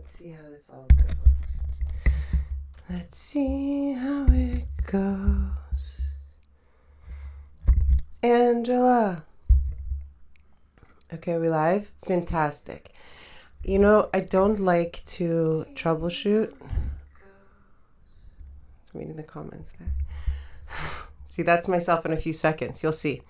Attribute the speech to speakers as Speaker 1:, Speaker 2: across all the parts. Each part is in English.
Speaker 1: Let's see how this all goes. Let's see how it goes. Angela. Okay, are we live? Fantastic. You know, I don't like to troubleshoot. I'm reading the comments there. See, that's myself in a few seconds. You'll see.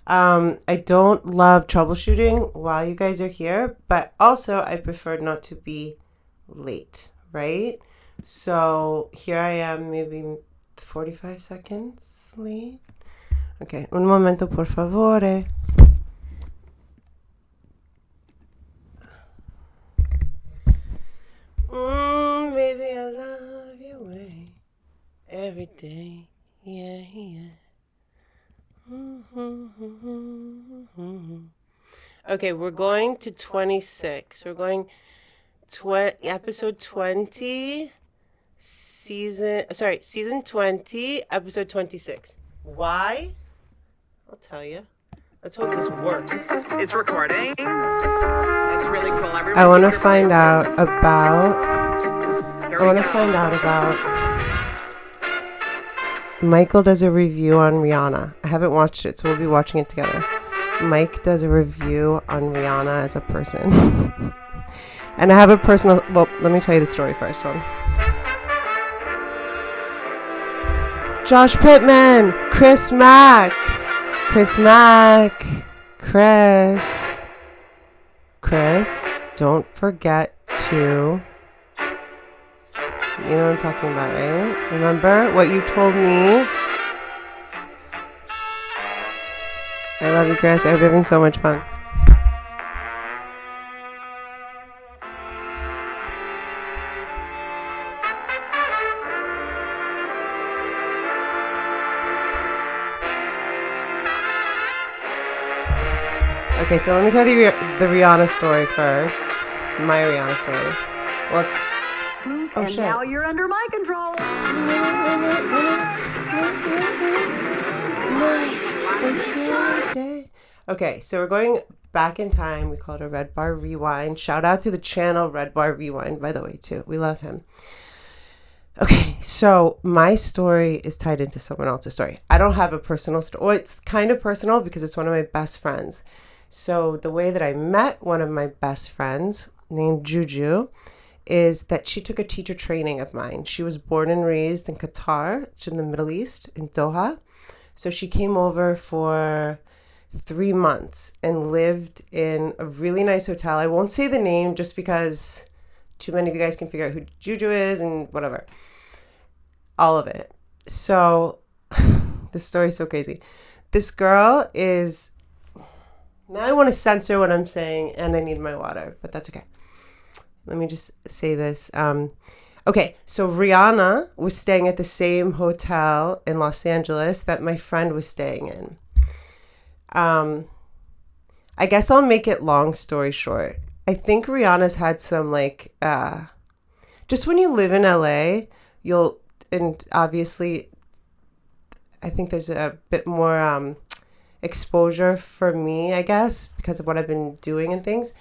Speaker 1: I don't love troubleshooting while you guys are here, but also I prefer not to be late, right? So here I am, maybe 45 seconds late. Okay, un momento por favore. Baby, I love your way every day. Yeah, yeah. Okay, we're going to 26. We're going episode 20, season 20, episode 26. Why? I'll tell you. Let's hope this works.
Speaker 2: It's recording. It's really cool.
Speaker 1: I want to find out about Michael does a review on Rihanna. I haven't watched it, so we'll be watching it together. Mike does a review on Rihanna as a person. And I have a personal... Well, let me tell you the story first. Josh Pittman! Chris Mack! Chris, don't forget to... You know what I'm talking about, right? Remember what you told me? I love you, Chris. I'm having so much fun. Okay, so let me tell you the Rihanna story first. My Rihanna story.
Speaker 3: And shit. Now you're under my control.
Speaker 1: Okay, so we're going back in time. We call it a REDBAR Rewind. Shout out to the channel REDBAR Rewind, by the way, too. We love him. Okay, so my story is tied into someone else's story. I don't have a personal story. Well, it's kind of personal because it's one of my best friends. So the way that I met one of my best friends named Juju is that she took a teacher training of mine. She was born and raised in Qatar. It's in the Middle East, in Doha. So she came over for 3 months and lived in a really nice hotel. I won't say the name just because too many of you guys can figure out who Juju is and whatever. All of it. So this story is so crazy. This girl is... Now I want to censor what I'm saying and I need my water, but that's okay. Let me just say this. Okay, so Rihanna was staying at the same hotel in Los Angeles that my friend was staying in. I guess I'll make it long story short. I think Rihanna's had some just when you live in LA, and obviously I think there's a bit more exposure for me, I guess, because of what I've been doing and things.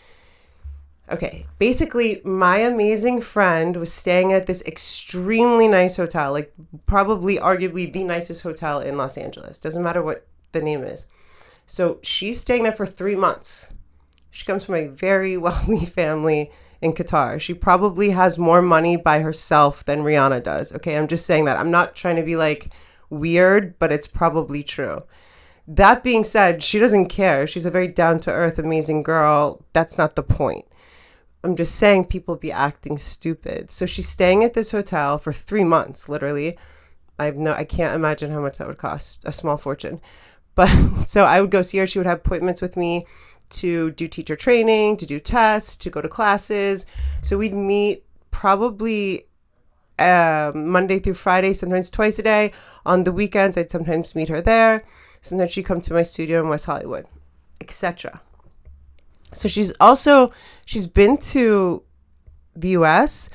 Speaker 1: Okay, basically, my amazing friend was staying at this extremely nice hotel, like probably arguably the nicest hotel in Los Angeles. Doesn't matter what the name is. So she's staying there for 3 months. She comes from a very wealthy family in Qatar. She probably has more money by herself than Rihanna does. Okay, I'm just saying that. I'm not trying to be weird, but it's probably true. That being said, she doesn't care. She's a very down-to-earth, amazing girl. That's not the point. I'm just saying people be acting stupid. So she's staying at this hotel for 3 months, literally. I can't imagine how much that would cost. A small fortune. But so I would go see her. She would have appointments with me to do teacher training, to do tests, to go to classes. So we'd meet probably Monday through Friday, sometimes twice a day. On the weekends, I'd sometimes meet her there. Sometimes she'd come to my studio in West Hollywood, etc. So she's been to the US,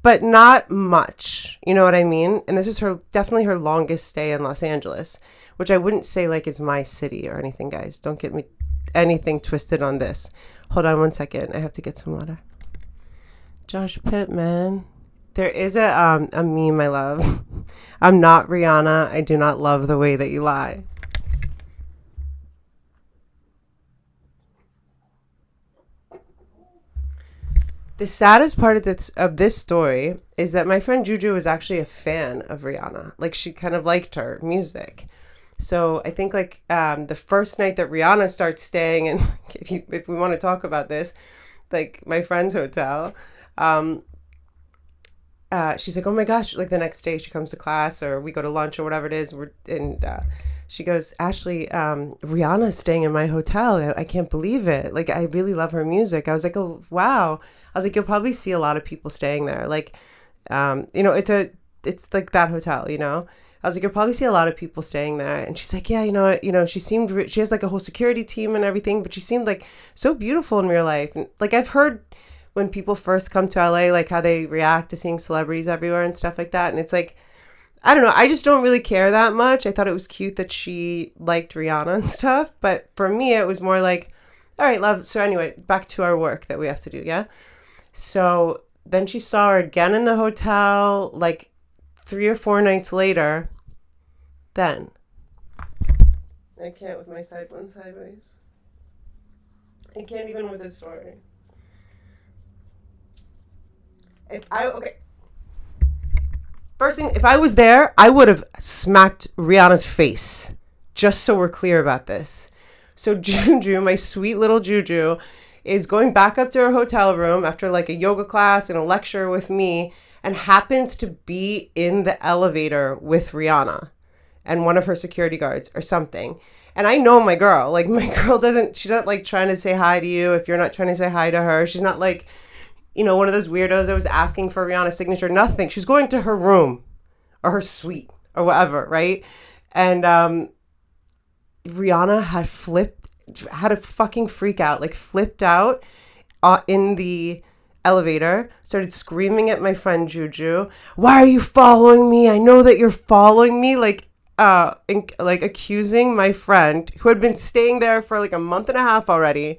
Speaker 1: but not much. You know what I mean? And this is definitely her longest stay in Los Angeles, which I wouldn't say is my city or anything, guys. Don't get me anything twisted on this. Hold on one second. I have to get some water. Josh Pittman. There is a meme I love. I'm not Rihanna. I do not love the way that you lie. The saddest part of this story is that my friend Juju was actually a fan of Rihanna. Like, she kind of liked her music. So I think like the first night that Rihanna starts staying, and if we want to talk about this, like my friend's hotel, she's like, oh my gosh, like the next day she comes to class or we go to lunch or whatever it is, and she goes, Ashley, Rihanna's staying in my hotel. I can't believe it. Like, I really love her music. I was like, oh wow. I was like, you'll probably see a lot of people staying there. Like, it's like that hotel, I was like, you'll probably see a lot of people staying there. And she's like, yeah, she has like a whole security team and everything, but she seemed like so beautiful in real life. And, like, I've heard when people first come to LA, like how they react to seeing celebrities everywhere and stuff like that. And it's like, I don't know. I just don't really care that much. I thought it was cute that she liked Rihanna and stuff. But for me, it was more like, all right, love. So anyway, back to our work that we have to do. Yeah. So then she saw her again in the hotel, like 3 or 4 nights later. Then I can't with my side one sideways. I can't even with this story. First thing, if I was there, I would have smacked Rihanna's face. Just so we're clear about this. So Juju, my sweet little Juju, is going back up to her hotel room after like a yoga class and a lecture with me, and happens to be in the elevator with Rihanna and one of her security guards or something. And I know my girl. Like, my girl she's not like trying to say hi to you if you're not trying to say hi to her. She's not like, one of those weirdos that was asking for Rihanna's signature. Nothing. She's going to her room or her suite or whatever, right? And Rihanna had a fucking freak out, like flipped out in the elevator, started screaming at my friend Juju, why are you following me? I know that you're following me. Like accusing my friend who had been staying there for like a month and a half already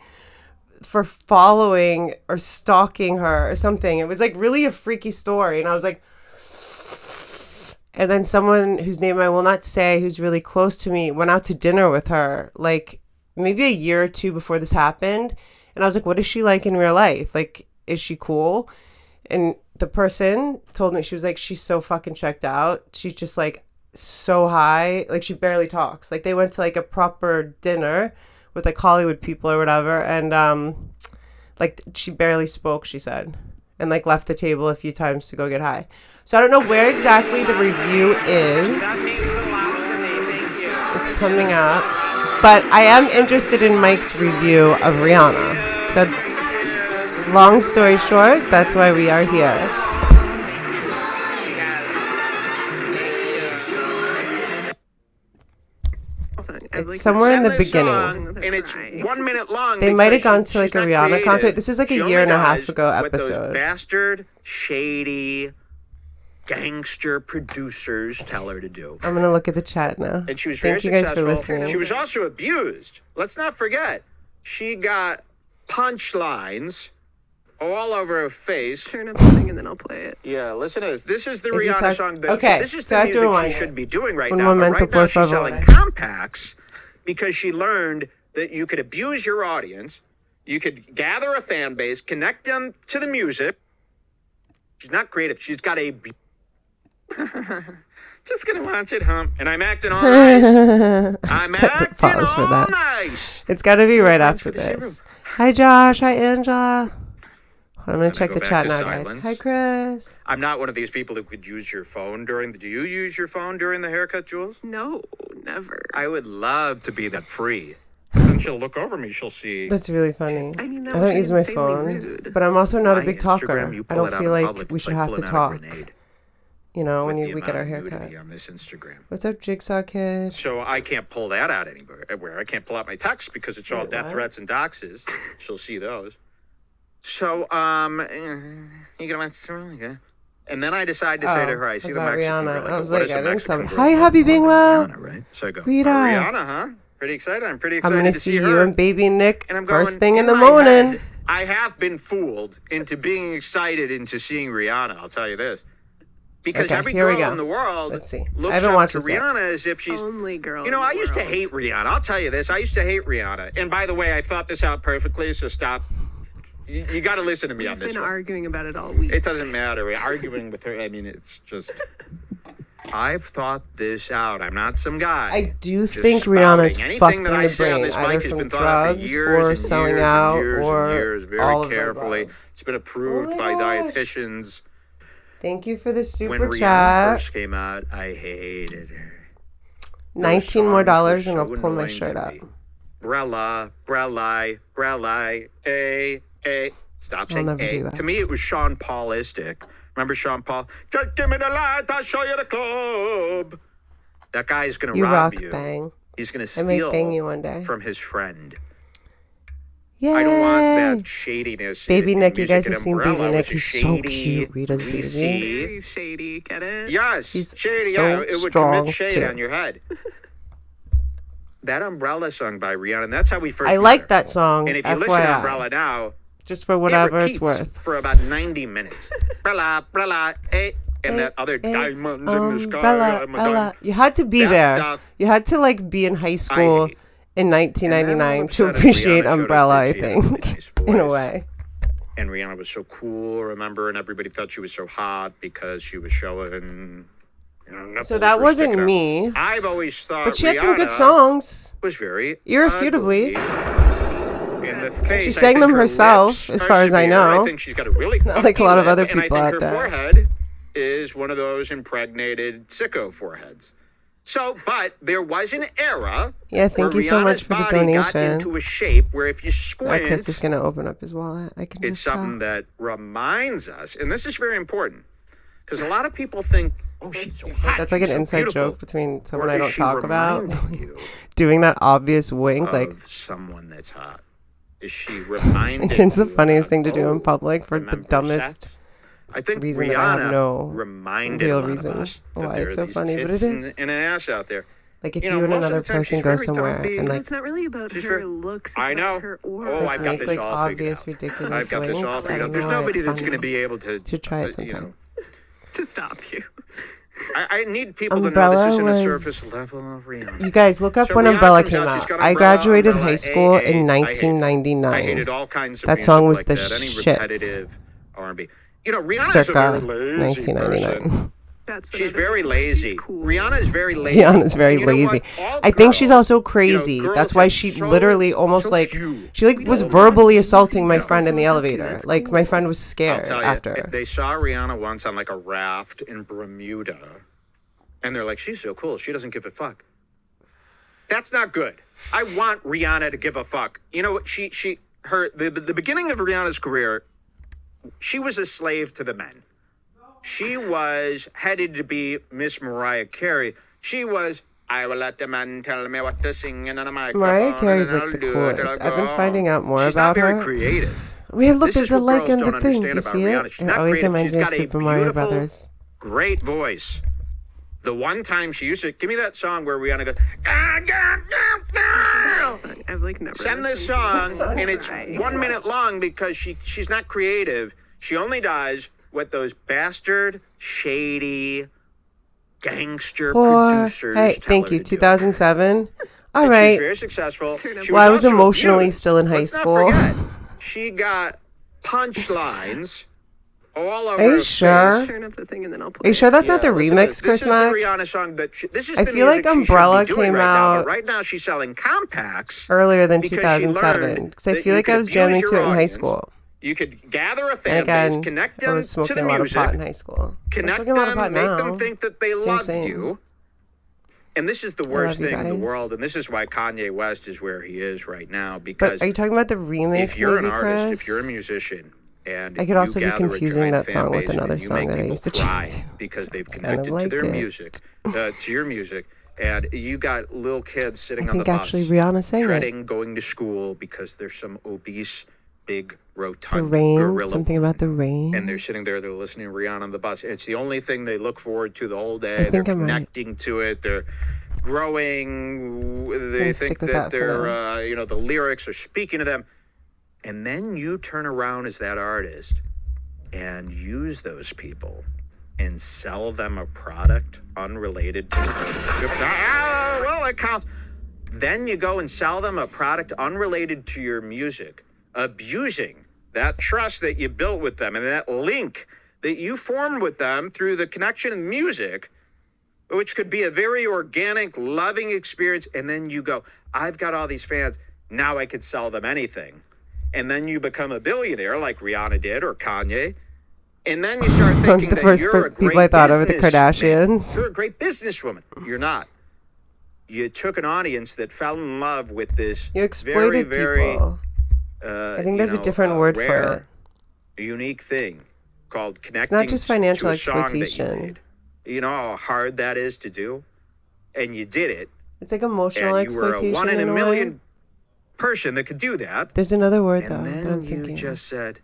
Speaker 1: for following or stalking her or something. It was like really a freaky story. And I was like, and then someone whose name I will not say, who's really close to me, went out to dinner with her like maybe a year or 2 before this happened. And I was like, what is she like in real life? Like, is she cool? And the person told me, she was like, she's so fucking checked out. She's just like so high. Like, she barely talks. Like, they went to like a proper dinner with like Hollywood people or whatever. And like she barely spoke, she said. And like left the table a few times to go get high. So I don't know where exactly the review is. It's coming up. But I am interested in Mike's review of Rihanna. So long story short, that's why we are here. It's somewhere in the beginning.
Speaker 2: And it's 1 minute long.
Speaker 1: They might have gone to like a Rihanna concert. This is like a year and a half ago episode.
Speaker 2: Those bastard, shady, gangster producers tell her to do.
Speaker 1: I'm going to look at the chat now.
Speaker 2: And she was very
Speaker 1: successful. Thank you guys for listening.
Speaker 2: She was also abused. Let's not forget. She got punchlines all over her face.
Speaker 4: Turn up the thing and then I'll play it.
Speaker 2: Yeah, listen to this. This is the Rihanna song.
Speaker 1: Okay,
Speaker 2: this is
Speaker 1: so
Speaker 2: the music she should be doing right now. But right now she's selling compacts because she learned that you could abuse your audience. You could gather a fan base, connect them to the music. She's not creative. She's got a... Just gonna watch it hump. And I'm acting all nice. I'm acting all nice.
Speaker 1: It's got to be right after this. Hi, Josh. Hi, Angela. I'm going to check the chat now, guys. Hi, Chris.
Speaker 2: I'm not one of these people who could use your phone during the... Do you use your phone during the haircut, Jules?
Speaker 4: No, never.
Speaker 2: I would love to be that free. Then she'll look over me. She'll see...
Speaker 1: That's really funny.
Speaker 4: I mean,
Speaker 1: I don't use my phone,
Speaker 4: rude.
Speaker 1: But I'm also not a big talker.
Speaker 2: Instagram,
Speaker 1: I don't feel like we should have to talk. You know,
Speaker 2: when
Speaker 1: we get our haircut.
Speaker 2: On this Instagram.
Speaker 1: What's up, Jigsaw Kid?
Speaker 2: So I can't pull that out anywhere. I can't pull out my text because it's all death threats and doxes. She'll see those. So, you gonna want to... And then I decide to say to her, I see the microphone.
Speaker 1: Rihanna. I was like, I didn't tell me. Hi, Happy being well.
Speaker 2: Right? So I go,
Speaker 1: Rita.
Speaker 2: Rihanna, huh? Pretty excited. I'm pretty excited
Speaker 1: I'm gonna
Speaker 2: to
Speaker 1: see
Speaker 2: her.
Speaker 1: you and baby Nick
Speaker 2: and I'm
Speaker 1: first
Speaker 2: going,
Speaker 1: thing in the
Speaker 2: my
Speaker 1: morning.
Speaker 2: head, I have been fooled into being excited into seeing Rihanna. I'll tell you this. Because
Speaker 1: Okay,
Speaker 2: every
Speaker 1: here we
Speaker 2: girl
Speaker 1: go.
Speaker 2: in the world
Speaker 1: Let's see. I
Speaker 2: looks
Speaker 1: haven't
Speaker 2: up
Speaker 1: watched
Speaker 2: to
Speaker 1: this yet.
Speaker 2: Rihanna as if she's...
Speaker 4: Only girl.
Speaker 2: You know,
Speaker 4: in the
Speaker 2: I used to
Speaker 4: world.
Speaker 2: hate Rihanna. I'll tell you this. I used to hate Rihanna. And by the way, I thought this out perfectly, so stop. You got to listen to me on
Speaker 4: We've
Speaker 2: this
Speaker 4: been
Speaker 2: one.
Speaker 4: arguing about it all week.
Speaker 2: It doesn't matter. We're arguing with her. I mean, it's just... I've thought this out. I'm not some guy.
Speaker 1: I do
Speaker 2: just
Speaker 1: think
Speaker 2: spouting.
Speaker 1: Rihanna's
Speaker 2: Anything
Speaker 1: fucked in
Speaker 2: that I
Speaker 1: the
Speaker 2: say on
Speaker 1: brain,
Speaker 2: this
Speaker 1: either
Speaker 2: mic has
Speaker 1: from
Speaker 2: been thought out for
Speaker 1: drugs
Speaker 2: years
Speaker 1: or
Speaker 2: and
Speaker 1: selling
Speaker 2: years
Speaker 1: out
Speaker 2: and years
Speaker 1: or
Speaker 2: and years, very
Speaker 1: all of the
Speaker 2: carefully.
Speaker 1: above.
Speaker 2: It's been approved
Speaker 1: Oh my
Speaker 2: by
Speaker 1: gosh.
Speaker 2: dietitians.
Speaker 1: Thank you for the
Speaker 2: When
Speaker 1: super
Speaker 2: Rihanna
Speaker 1: chat.
Speaker 2: first came out, I hated her. Those
Speaker 1: 19 more
Speaker 2: songs
Speaker 1: dollars
Speaker 2: were
Speaker 1: and I'll
Speaker 2: so
Speaker 1: pull my
Speaker 2: annoying
Speaker 1: shirt
Speaker 2: to
Speaker 1: up.
Speaker 2: me. Brella, A. Stop
Speaker 1: I'll
Speaker 2: saying
Speaker 1: never
Speaker 2: A.
Speaker 1: do that.
Speaker 2: To me, it was Sean Paulistic. Remember Sean Paul? Just give me the light, I'll show you the club. That guy is going to
Speaker 1: You
Speaker 2: rob
Speaker 1: rock,
Speaker 2: you.
Speaker 1: bang.
Speaker 2: He's going to
Speaker 1: I may
Speaker 2: steal
Speaker 1: bang you one day.
Speaker 2: from his friend.
Speaker 1: Yay!
Speaker 2: I don't want that shadiness.
Speaker 1: Baby
Speaker 2: in
Speaker 1: Nick, you
Speaker 2: music.
Speaker 1: guys
Speaker 2: And
Speaker 1: have seen
Speaker 2: Umbrella
Speaker 1: Baby Nick.
Speaker 2: was a
Speaker 1: He's so
Speaker 2: shady,
Speaker 1: cute. Rita's
Speaker 2: greasy-
Speaker 1: baby.
Speaker 4: Very shady. Get it?
Speaker 2: Yes,
Speaker 1: She's
Speaker 2: shady.
Speaker 1: so
Speaker 2: Yeah, it would
Speaker 1: strong,
Speaker 2: commit shade
Speaker 1: too.
Speaker 2: on your head. That Umbrella song by Rihanna, and that's how we first
Speaker 1: I
Speaker 2: met
Speaker 1: like
Speaker 2: her.
Speaker 1: that song.
Speaker 2: And if you
Speaker 1: FYI.
Speaker 2: listen to Umbrella now,
Speaker 1: Just for whatever
Speaker 2: it
Speaker 1: it's
Speaker 2: repeats
Speaker 1: worth.
Speaker 2: for about 90 minutes. Umbrella, and that other diamonds in the sky.
Speaker 1: Umbrella,
Speaker 2: I'm a
Speaker 1: Ella.
Speaker 2: diamond.
Speaker 1: You had to be
Speaker 2: That
Speaker 1: there.
Speaker 2: stuff
Speaker 1: You had to like be in high school
Speaker 2: hate.
Speaker 1: in
Speaker 2: And
Speaker 1: 1999 to
Speaker 2: then all of a sudden,
Speaker 1: appreciate
Speaker 2: Rihanna showed us
Speaker 1: Umbrella,
Speaker 2: that
Speaker 1: I
Speaker 2: she had a really
Speaker 1: think,
Speaker 2: nice
Speaker 1: in a
Speaker 2: voice.
Speaker 1: way.
Speaker 2: And Rihanna was so cool, remember? And everybody thought she was so hot because she was showing, nipples
Speaker 1: So that
Speaker 2: were
Speaker 1: wasn't
Speaker 2: sticking out.
Speaker 1: me.
Speaker 2: I've always thought
Speaker 1: But she had some good
Speaker 2: Rihanna
Speaker 1: songs.
Speaker 2: was very
Speaker 1: Irrefutably.
Speaker 2: ugly. In the face,
Speaker 1: She
Speaker 2: I
Speaker 1: sang
Speaker 2: think
Speaker 1: them
Speaker 2: her
Speaker 1: herself,
Speaker 2: lips
Speaker 1: as
Speaker 2: are
Speaker 1: far as I
Speaker 2: severe.
Speaker 1: know.
Speaker 2: I think she's got a really
Speaker 1: Not like a
Speaker 2: funky
Speaker 1: lot of
Speaker 2: lip,
Speaker 1: other
Speaker 2: and I
Speaker 1: people
Speaker 2: think
Speaker 1: out
Speaker 2: her
Speaker 1: there.
Speaker 2: forehead is one of those impregnated sicko foreheads. So, but there was an era
Speaker 1: Yeah, thank
Speaker 2: where
Speaker 1: you so
Speaker 2: Rihanna's
Speaker 1: much for the
Speaker 2: body got
Speaker 1: donation.
Speaker 2: into a shape where if you
Speaker 1: Now Chris is
Speaker 2: squint,
Speaker 1: going to open up his wallet. I can
Speaker 2: it's
Speaker 1: just tell.
Speaker 2: something that reminds us, and this is very important, because a lot of people think, oh, she's so hot.
Speaker 1: That's like an
Speaker 2: she's so
Speaker 1: inside
Speaker 2: beautiful.
Speaker 1: joke between someone
Speaker 2: Or
Speaker 1: I
Speaker 2: does
Speaker 1: don't
Speaker 2: she
Speaker 1: talk about.
Speaker 2: remind you
Speaker 1: Doing that obvious wink, like,
Speaker 2: of someone that's hot? Is she reminded?
Speaker 1: it's the
Speaker 2: you
Speaker 1: funniest
Speaker 2: about,
Speaker 1: thing to do in
Speaker 2: oh,
Speaker 1: public for the
Speaker 2: remember
Speaker 1: dumbest
Speaker 2: sex? I think
Speaker 1: reason
Speaker 2: Rihanna
Speaker 1: that I have no
Speaker 2: reminded
Speaker 1: real
Speaker 2: a lot
Speaker 1: reason
Speaker 2: of us that
Speaker 1: why
Speaker 2: there
Speaker 1: it's
Speaker 2: are
Speaker 1: so
Speaker 2: these
Speaker 1: funny, but
Speaker 2: tits
Speaker 1: it is.
Speaker 2: and an ass out there.
Speaker 1: Like if
Speaker 2: You
Speaker 1: you,
Speaker 2: know,
Speaker 1: and
Speaker 2: most of
Speaker 1: another
Speaker 2: the time
Speaker 1: person
Speaker 2: she's
Speaker 1: go
Speaker 2: very
Speaker 1: somewhere
Speaker 2: dumpy.
Speaker 1: and
Speaker 4: But
Speaker 1: like
Speaker 4: it's not really about
Speaker 2: She's
Speaker 4: her
Speaker 2: very-
Speaker 4: looks. It's
Speaker 2: I
Speaker 4: about
Speaker 2: know.
Speaker 4: her aura.
Speaker 2: Oh, I've got
Speaker 1: make
Speaker 2: this
Speaker 1: like
Speaker 2: all
Speaker 1: obvious
Speaker 2: figured out.
Speaker 1: ridiculous
Speaker 2: I've got this all
Speaker 1: winks. I
Speaker 2: figured
Speaker 1: don't
Speaker 2: out. There's
Speaker 1: know why
Speaker 2: nobody
Speaker 1: it's
Speaker 2: that's going to
Speaker 1: funny.
Speaker 2: be able to.
Speaker 1: Should try it
Speaker 2: you
Speaker 1: sometime.
Speaker 2: know,
Speaker 4: to stop you.
Speaker 2: I need people
Speaker 1: Umbrella
Speaker 2: to know this isn't a
Speaker 1: was-
Speaker 2: surface level of Rihanna.
Speaker 1: You guys look up
Speaker 2: So
Speaker 1: when
Speaker 2: Rihanna
Speaker 1: Umbrella
Speaker 2: comes
Speaker 1: came
Speaker 2: out, she's
Speaker 1: out.
Speaker 2: got
Speaker 1: I
Speaker 2: Umbrella,
Speaker 1: graduated
Speaker 2: Umbrella,
Speaker 1: high school
Speaker 2: AA.
Speaker 1: in
Speaker 2: I hated
Speaker 1: 1999.
Speaker 2: all kinds of
Speaker 1: That
Speaker 2: music
Speaker 1: song was
Speaker 2: like
Speaker 1: the
Speaker 2: that. Any
Speaker 1: shit.
Speaker 2: repetitive R&B. You know, Rihanna's
Speaker 1: Circa
Speaker 2: a very lazy
Speaker 1: 1999.
Speaker 2: person.
Speaker 4: That's
Speaker 2: She's
Speaker 4: another
Speaker 2: very
Speaker 4: thing.
Speaker 2: lazy.
Speaker 4: She's cool.
Speaker 2: Rihanna's very lazy.
Speaker 1: Rihanna's very
Speaker 2: And you know
Speaker 1: lazy.
Speaker 2: what? All
Speaker 1: I think she's
Speaker 2: girls,
Speaker 1: also crazy.
Speaker 2: girls
Speaker 1: That's why
Speaker 2: have
Speaker 1: she
Speaker 2: so-
Speaker 1: literally almost
Speaker 2: so
Speaker 1: like
Speaker 2: few.
Speaker 1: she like was verbally assaulting my friend in the elevator. Like my friend was
Speaker 2: I'll
Speaker 1: scared
Speaker 2: tell you,
Speaker 1: after.
Speaker 2: they saw Rihanna once on like a raft in Bermuda, and they're like, "She's so cool. She doesn't give a fuck." That's not good. I want Rihanna to give a fuck. You know what? The beginning of Rihanna's career, she was a slave to the men. She was headed to be Miss Mariah Carey. She was, I will let the man tell me what to sing in a microphone.
Speaker 1: Mariah Carey's
Speaker 2: and
Speaker 1: like
Speaker 2: I'll
Speaker 1: the
Speaker 2: do it,
Speaker 1: coolest.
Speaker 2: and I'll
Speaker 1: I've been
Speaker 2: go
Speaker 1: finding
Speaker 2: home."
Speaker 1: out more
Speaker 2: She's
Speaker 1: about
Speaker 2: not very
Speaker 1: her.
Speaker 2: creative.
Speaker 1: Wait, look,
Speaker 2: This
Speaker 1: there's
Speaker 2: is
Speaker 1: a
Speaker 2: what
Speaker 1: like
Speaker 2: girls
Speaker 1: in the
Speaker 2: don't
Speaker 1: thing. Do
Speaker 2: understand
Speaker 1: you
Speaker 2: about
Speaker 1: see
Speaker 2: Rihanna.
Speaker 1: it?
Speaker 2: She's
Speaker 1: It
Speaker 2: not
Speaker 1: always
Speaker 2: creative.
Speaker 1: reminds
Speaker 2: She's
Speaker 1: me of
Speaker 2: got a
Speaker 1: Super Mario
Speaker 2: beautiful,
Speaker 1: Brothers.
Speaker 2: great voice. The one time she used to give me that song where Rihanna goes, "Ah,
Speaker 4: I've like never
Speaker 2: send this
Speaker 4: listened
Speaker 2: song,
Speaker 4: to
Speaker 2: and it's
Speaker 4: Right.
Speaker 2: 1 minute long because she's not creative. She only does what those bastard, shady, gangster
Speaker 1: Or,
Speaker 2: producers
Speaker 1: hey,
Speaker 2: tell
Speaker 1: thank
Speaker 2: her
Speaker 1: you,
Speaker 2: to do.
Speaker 1: 2007. All
Speaker 2: And
Speaker 1: right.
Speaker 2: she's very successful. She
Speaker 1: Well, I was
Speaker 2: also
Speaker 1: emotionally
Speaker 2: abused.
Speaker 1: still in high
Speaker 2: Let's not
Speaker 1: school.
Speaker 2: forget, she got punchlines all over
Speaker 1: Are you
Speaker 2: her
Speaker 1: sure?
Speaker 2: face.
Speaker 4: Turn up the thing and then I'll
Speaker 1: Are
Speaker 4: play.
Speaker 1: you sure that's not the
Speaker 2: listen to
Speaker 1: remix,
Speaker 2: this.
Speaker 1: Chris
Speaker 2: This
Speaker 1: Mack?
Speaker 2: is the Rihanna song that this is
Speaker 1: I
Speaker 2: the
Speaker 1: feel like
Speaker 2: music she should be
Speaker 1: Umbrella
Speaker 2: doing
Speaker 1: came
Speaker 2: right now,
Speaker 1: out
Speaker 2: but right now she's selling compacts.
Speaker 1: Earlier than
Speaker 2: because she
Speaker 1: 2007.
Speaker 2: learned
Speaker 1: Because I
Speaker 2: that
Speaker 1: feel
Speaker 2: you
Speaker 1: like I
Speaker 2: could
Speaker 1: was
Speaker 2: abuse
Speaker 1: jamming
Speaker 2: your
Speaker 1: to it in high
Speaker 2: audience.
Speaker 1: school.
Speaker 2: You could gather a
Speaker 1: And
Speaker 2: fan base,
Speaker 1: again,
Speaker 2: connect
Speaker 1: I
Speaker 2: them
Speaker 1: was
Speaker 2: to
Speaker 1: smoking
Speaker 2: the
Speaker 1: a lot of pot in
Speaker 2: music,
Speaker 1: high school. I'm
Speaker 2: connect
Speaker 1: smoking a lot of pot
Speaker 2: them, make
Speaker 1: now.
Speaker 2: them think that they love
Speaker 1: same.
Speaker 2: you. And this is the
Speaker 1: love
Speaker 2: worst
Speaker 1: you
Speaker 2: thing in the
Speaker 1: guys.
Speaker 2: world, and this is why Kanye West is where he is right now. Because
Speaker 1: But are you talking about the remake,
Speaker 2: if you're
Speaker 1: maybe,
Speaker 2: an artist,
Speaker 1: Chris?
Speaker 2: if you're a musician, and
Speaker 1: I could also be
Speaker 2: you gather a
Speaker 1: confusing
Speaker 2: giant
Speaker 1: that
Speaker 2: fan
Speaker 1: song with
Speaker 2: base and
Speaker 1: another
Speaker 2: you
Speaker 1: song
Speaker 2: make
Speaker 1: that I
Speaker 2: people
Speaker 1: used to
Speaker 2: cry
Speaker 1: jam to.
Speaker 2: because they've
Speaker 1: It's kind of
Speaker 2: connected to
Speaker 1: like
Speaker 2: their
Speaker 1: it.
Speaker 2: music, to your music, and you got little kids sitting
Speaker 1: I
Speaker 2: on the
Speaker 1: think
Speaker 2: bus,
Speaker 1: actually Rihanna sang it.
Speaker 2: treading, going to school because there's some obese, big,
Speaker 1: The
Speaker 2: rotund
Speaker 1: rain,
Speaker 2: gorilla
Speaker 1: something
Speaker 2: woman.
Speaker 1: about the rain.
Speaker 2: And they're sitting there, they're listening to Rihanna on the bus. It's the only thing they look forward to the whole day.
Speaker 1: I think
Speaker 2: They're
Speaker 1: I'm right.
Speaker 2: connecting to it. They're growing. They
Speaker 1: gonna
Speaker 2: think
Speaker 1: stick with
Speaker 2: that
Speaker 1: that for
Speaker 2: they're, the lyrics are speaking to them. And then you turn around as that artist and use those people and sell them a product unrelated to well, it counts. Then you go and sell them a product unrelated to your music, abusing that trust that you built with them and that link that you formed with them through the connection in music, which could be a very organic, loving experience. And then you go, I've got all these fans. Now I could sell them anything. And then you become a billionaire like Rihanna did or Kanye. And then you start thinking
Speaker 1: the
Speaker 2: that
Speaker 1: first
Speaker 2: you're a great
Speaker 1: people I thought of were the
Speaker 2: businessman.
Speaker 1: Kardashians.
Speaker 2: You're a great businesswoman. You're not. You took an audience that fell in love with this
Speaker 1: You exploited
Speaker 2: very,
Speaker 1: people. I think there's a different word for
Speaker 2: rare,
Speaker 1: it.
Speaker 2: unique thing called connecting
Speaker 1: It's not just financial
Speaker 2: to a song that you
Speaker 1: exploitation.
Speaker 2: made. You know how hard that is to do? And you did it.
Speaker 1: It's like emotional
Speaker 2: And you were
Speaker 1: exploitation
Speaker 2: a one in a
Speaker 1: way.
Speaker 2: million person that could do that.
Speaker 1: There's another word though
Speaker 2: And
Speaker 1: that
Speaker 2: then
Speaker 1: I'm
Speaker 2: you
Speaker 1: thinking.
Speaker 2: just said,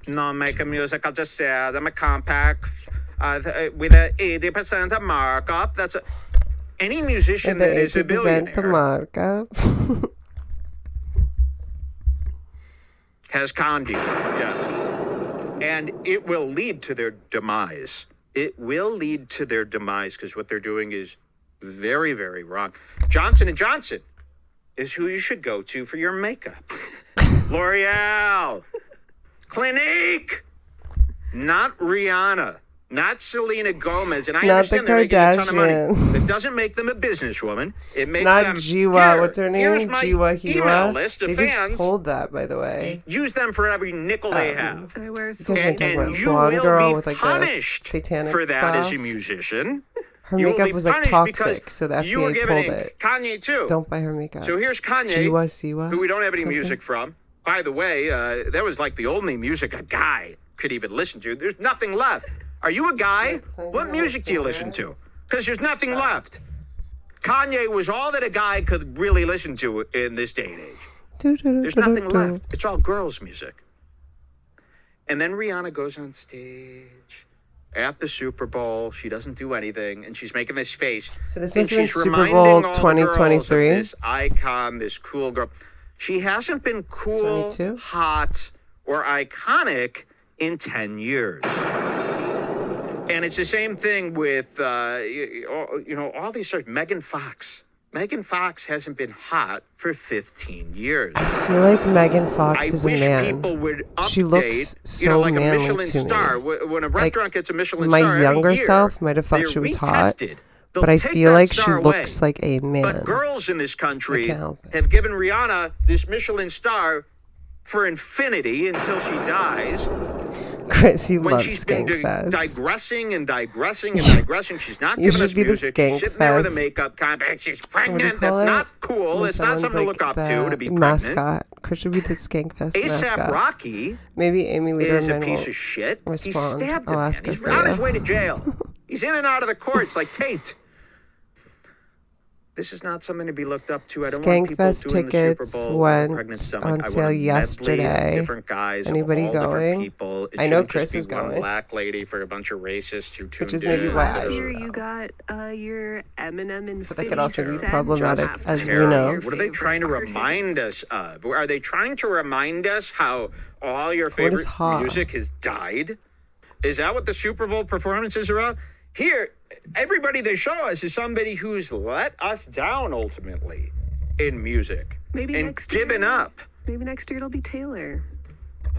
Speaker 2: no, make a music, I just said, I'm a compact with a 80% markup. That's any musician
Speaker 1: the
Speaker 2: that is a
Speaker 1: 80%
Speaker 2: billionaire
Speaker 1: markup.
Speaker 2: has conned you. Yes. And it will lead to their demise. It will lead to their demise because what they're doing is very, very wrong. Johnson & Johnson is who you should go to for your makeup. L'Oreal. Clinique. Not Rihanna. Not Selena Gomez. And I
Speaker 1: Not
Speaker 2: understand
Speaker 1: the
Speaker 2: they're making a ton of money.
Speaker 1: Kardashians.
Speaker 2: It doesn't make them a businesswoman. It makes
Speaker 1: Not
Speaker 2: them...
Speaker 1: Jiwa.
Speaker 2: Here,
Speaker 1: What's her name?
Speaker 2: Here's my
Speaker 1: Jiwa
Speaker 2: email
Speaker 1: Hiwa.
Speaker 2: list
Speaker 1: They
Speaker 2: of
Speaker 1: just
Speaker 2: fans.
Speaker 1: pulled that, by the way.
Speaker 2: Use them for every nickel they have.
Speaker 4: I wear
Speaker 1: You guys are talking
Speaker 2: And
Speaker 1: about
Speaker 2: you
Speaker 1: blonde
Speaker 2: will
Speaker 1: girl
Speaker 2: be
Speaker 1: with like the
Speaker 2: punished
Speaker 1: satanic
Speaker 2: for that as
Speaker 1: stuff.
Speaker 2: a musician.
Speaker 1: Her
Speaker 2: You will
Speaker 1: makeup
Speaker 2: be
Speaker 1: was like
Speaker 2: punished
Speaker 1: toxic,
Speaker 2: because
Speaker 1: so the
Speaker 2: you were
Speaker 1: FDA
Speaker 2: giving
Speaker 1: pulled it.
Speaker 2: Kanye too.
Speaker 1: Don't buy her makeup.
Speaker 2: So here's Kanye,
Speaker 1: Jiwa Siwa.
Speaker 2: who we don't have any
Speaker 1: Something.
Speaker 2: music from. By the way, that was like the only music a guy could even listen to. There's nothing left. Are you a guy? What music do you listen to? Because there's nothing left. Kanye was all that a guy could really listen to in this day and age. There's nothing left. It's all girls' music. And then Rihanna goes on stage at the Super Bowl. She doesn't do anything, and she's making this face.
Speaker 1: So this
Speaker 2: and
Speaker 1: must have been
Speaker 2: she's
Speaker 1: Super
Speaker 2: reminding
Speaker 1: Bowl
Speaker 2: all the girls of
Speaker 1: 2023?
Speaker 2: This icon, this cool girl. She hasn't been cool,
Speaker 1: 22?
Speaker 2: hot, or iconic in 10 years. And it's the same thing with, all these sorts. Megan Fox. Megan Fox hasn't been hot for 15 years.
Speaker 1: I feel like Megan Fox
Speaker 2: I
Speaker 1: is a
Speaker 2: wish
Speaker 1: man.
Speaker 2: people would update,
Speaker 1: She looks so
Speaker 2: like a
Speaker 1: manly
Speaker 2: Michelin
Speaker 1: to me.
Speaker 2: star. When a restaurant gets a Michelin
Speaker 1: my
Speaker 2: star every
Speaker 1: younger
Speaker 2: year,
Speaker 1: self might have thought
Speaker 2: they're
Speaker 1: she was hot,
Speaker 2: retested. They'll
Speaker 1: but I
Speaker 2: take
Speaker 1: feel
Speaker 2: that
Speaker 1: like she
Speaker 2: star away.
Speaker 1: looks like a man.
Speaker 2: But girls in this country
Speaker 1: can't help it.
Speaker 2: have given Rihanna this Michelin star for infinity until she dies.
Speaker 1: Chris, you
Speaker 2: When
Speaker 1: love
Speaker 2: she's been
Speaker 1: Skankfest.
Speaker 2: digressing and digressing and digressing, she's not
Speaker 1: You
Speaker 2: giving us
Speaker 1: should be the
Speaker 2: music. She's sitting there with a
Speaker 1: Skankfest.
Speaker 2: makeup compact. She's
Speaker 1: What do you
Speaker 2: pregnant.
Speaker 1: call
Speaker 2: That's
Speaker 1: it?
Speaker 2: not cool.
Speaker 1: When
Speaker 2: It's not
Speaker 1: someone's
Speaker 2: something to look up to be pregnant.
Speaker 1: mascot. Chris should be the Skankfest
Speaker 2: ASAP
Speaker 1: mascot.
Speaker 2: Rocky
Speaker 1: Maybe Amy
Speaker 2: is a
Speaker 1: Liederman
Speaker 2: piece
Speaker 1: will
Speaker 2: of shit. He
Speaker 1: respond.
Speaker 2: stabbed
Speaker 1: I'll
Speaker 2: him, man.
Speaker 1: ask her
Speaker 2: He's
Speaker 1: for
Speaker 2: on
Speaker 1: you.
Speaker 2: his way to jail. He's in and out of the courts like Tate. This is not something to be looked up to. I don't want people
Speaker 1: Skankfest
Speaker 2: doing the Super
Speaker 1: tickets
Speaker 2: Bowl with a
Speaker 1: went
Speaker 2: pregnant stomach.
Speaker 1: on
Speaker 2: I want
Speaker 1: sale
Speaker 2: a medley of
Speaker 1: yesterday.
Speaker 2: different guys, of
Speaker 1: Anybody
Speaker 2: all
Speaker 1: going?
Speaker 2: different people. It
Speaker 1: I know
Speaker 2: shouldn't
Speaker 1: Chris
Speaker 2: just be
Speaker 1: is
Speaker 2: one
Speaker 1: going.
Speaker 2: black lady for a bunch of racists who tuned
Speaker 1: is maybe
Speaker 2: in.
Speaker 1: why I
Speaker 4: Last
Speaker 1: don't
Speaker 4: year
Speaker 1: know.
Speaker 4: you got your Eminem and
Speaker 1: But that could also be
Speaker 4: 50 Cent
Speaker 1: problematic,
Speaker 4: draft
Speaker 1: as we
Speaker 4: terrible.
Speaker 1: know.
Speaker 4: Your
Speaker 2: What are they trying to
Speaker 4: favorite
Speaker 2: remind us
Speaker 4: artists.
Speaker 2: of? Are they trying to remind us how all your
Speaker 1: is
Speaker 2: favorite
Speaker 1: Ha?
Speaker 2: music has died? Is that what the Super Bowl performances are about? Here, everybody they show us is somebody who's let us down ultimately in music
Speaker 4: Maybe
Speaker 2: and
Speaker 4: next
Speaker 2: given
Speaker 4: year,
Speaker 2: up.
Speaker 4: Maybe next year it'll be Taylor.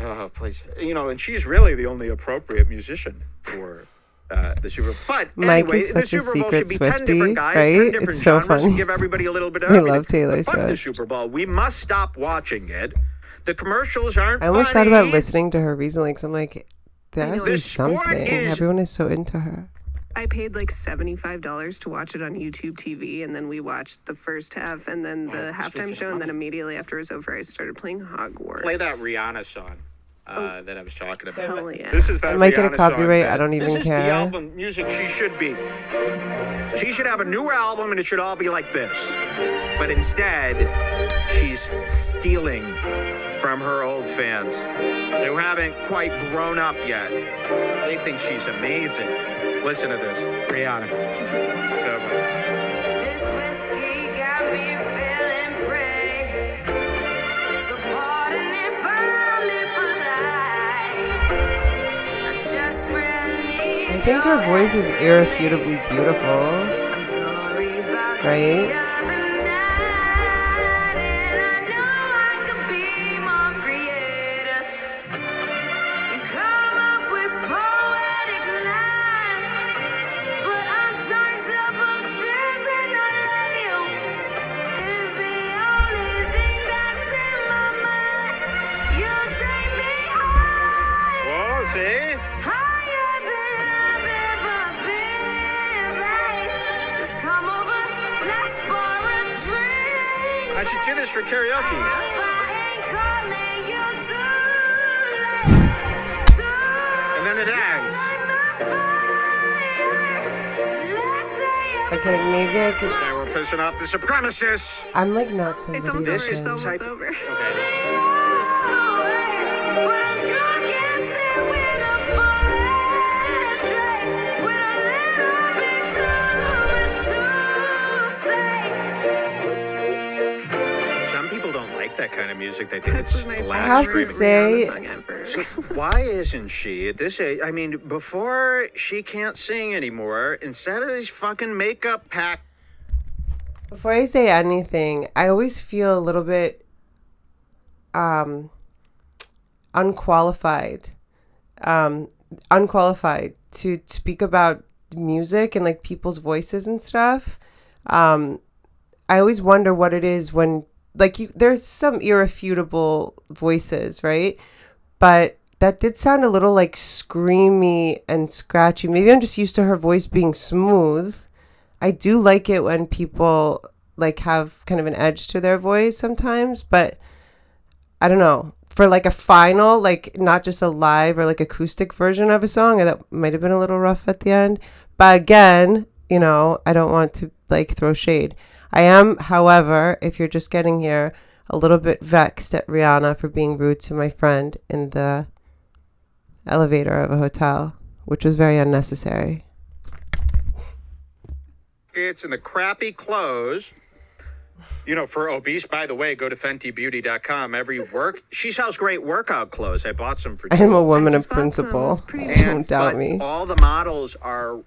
Speaker 2: Oh, please. And she's really the only appropriate musician for the Super Bowl. But
Speaker 1: Mike
Speaker 2: anyway,
Speaker 1: is
Speaker 2: the
Speaker 1: such a
Speaker 2: Super Bowl
Speaker 1: secret
Speaker 2: should be 10
Speaker 1: Swiftie,
Speaker 2: different guys,
Speaker 1: right?
Speaker 2: 10 different
Speaker 1: It's so
Speaker 2: genres,
Speaker 1: funny.
Speaker 2: and give everybody a little bit of
Speaker 1: I
Speaker 2: everything.
Speaker 1: love Taylor
Speaker 2: But fuck the
Speaker 1: Swift.
Speaker 2: Super Bowl. We must stop watching it. The commercials aren't
Speaker 1: I almost
Speaker 2: funny.
Speaker 1: thought about listening to her recently because I'm like, there
Speaker 4: I
Speaker 1: has
Speaker 4: know.
Speaker 1: to be
Speaker 2: The sport
Speaker 1: something.
Speaker 2: is-
Speaker 1: Everyone is so into her.
Speaker 4: I paid like $75 to watch it on YouTube TV, and then we watched the first half, and then the halftime
Speaker 2: speaking
Speaker 4: show,
Speaker 2: of
Speaker 4: and then
Speaker 2: money.
Speaker 4: immediately after it was over, I started playing Hogwarts.
Speaker 2: Play that Rihanna song that I was talking about.
Speaker 4: Hell yeah.
Speaker 2: This is that
Speaker 1: I might get a
Speaker 2: Rihanna song
Speaker 1: copyright,
Speaker 2: that-
Speaker 1: I don't even
Speaker 2: This is
Speaker 1: care.
Speaker 2: the album music she should be. She should have a new album, and it should all be like this. But instead, she's stealing from her old fans who haven't quite grown up yet. They think she's amazing. Listen to this, Rihanna. So,
Speaker 5: This whiskey got me feeling pretty. So pardon if I
Speaker 1: think her voice is irrefutably beautiful, right?
Speaker 2: I should do this for karaoke. And then it ends.
Speaker 1: Okay, maybe I could.
Speaker 2: Now we're pissing off the supremacists.
Speaker 1: I'm like not somebody.
Speaker 4: It's almost
Speaker 2: This
Speaker 4: over.
Speaker 2: is
Speaker 4: It's
Speaker 2: the
Speaker 4: almost
Speaker 2: type.
Speaker 4: over.
Speaker 2: Okay. That kind of music, they think it's black.
Speaker 1: I have to say,
Speaker 2: so why isn't she at this age? I mean, before she can't sing anymore, instead of these fucking makeup pack.
Speaker 1: Before I say anything, I always feel a little bit unqualified to speak about music and like people's voices and stuff. I always wonder what it is when there's some irrefutable voices, right? But that did sound a little like screamy and scratchy. Maybe I'm just used to her voice being smooth. I do like it when people like have kind of an edge to their voice sometimes, but I don't know. For like a final, like not just a live or like acoustic version of a song, that might have been a little rough at the end. But again, I don't want to like throw shade. I am, however, if you're just getting here, a little bit vexed at Rihanna for being rude to my friend in the elevator of a hotel, which was very unnecessary.
Speaker 2: It's in the crappy clothes. For obese, by the way, go to FentyBeauty.com. She sells great workout clothes. I bought some for you.
Speaker 1: I am a woman of principle. Don't doubt me.
Speaker 2: All the models are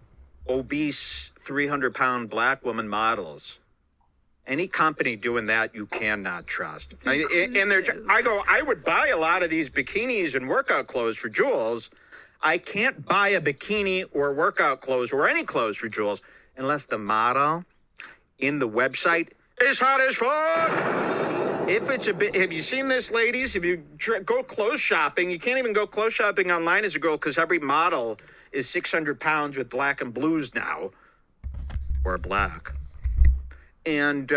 Speaker 2: obese, 300-pound black woman models. Any company doing that, you cannot trust. I would buy a lot of these bikinis and workout clothes for Jules. I can't buy a bikini or workout clothes or any clothes for Jules unless the model in the website is hot as fuck. If it's a bit, have you seen this, ladies? If you go clothes shopping, you can't even go clothes shopping online as a girl because every model is 600 pounds with black and blues now, or black. And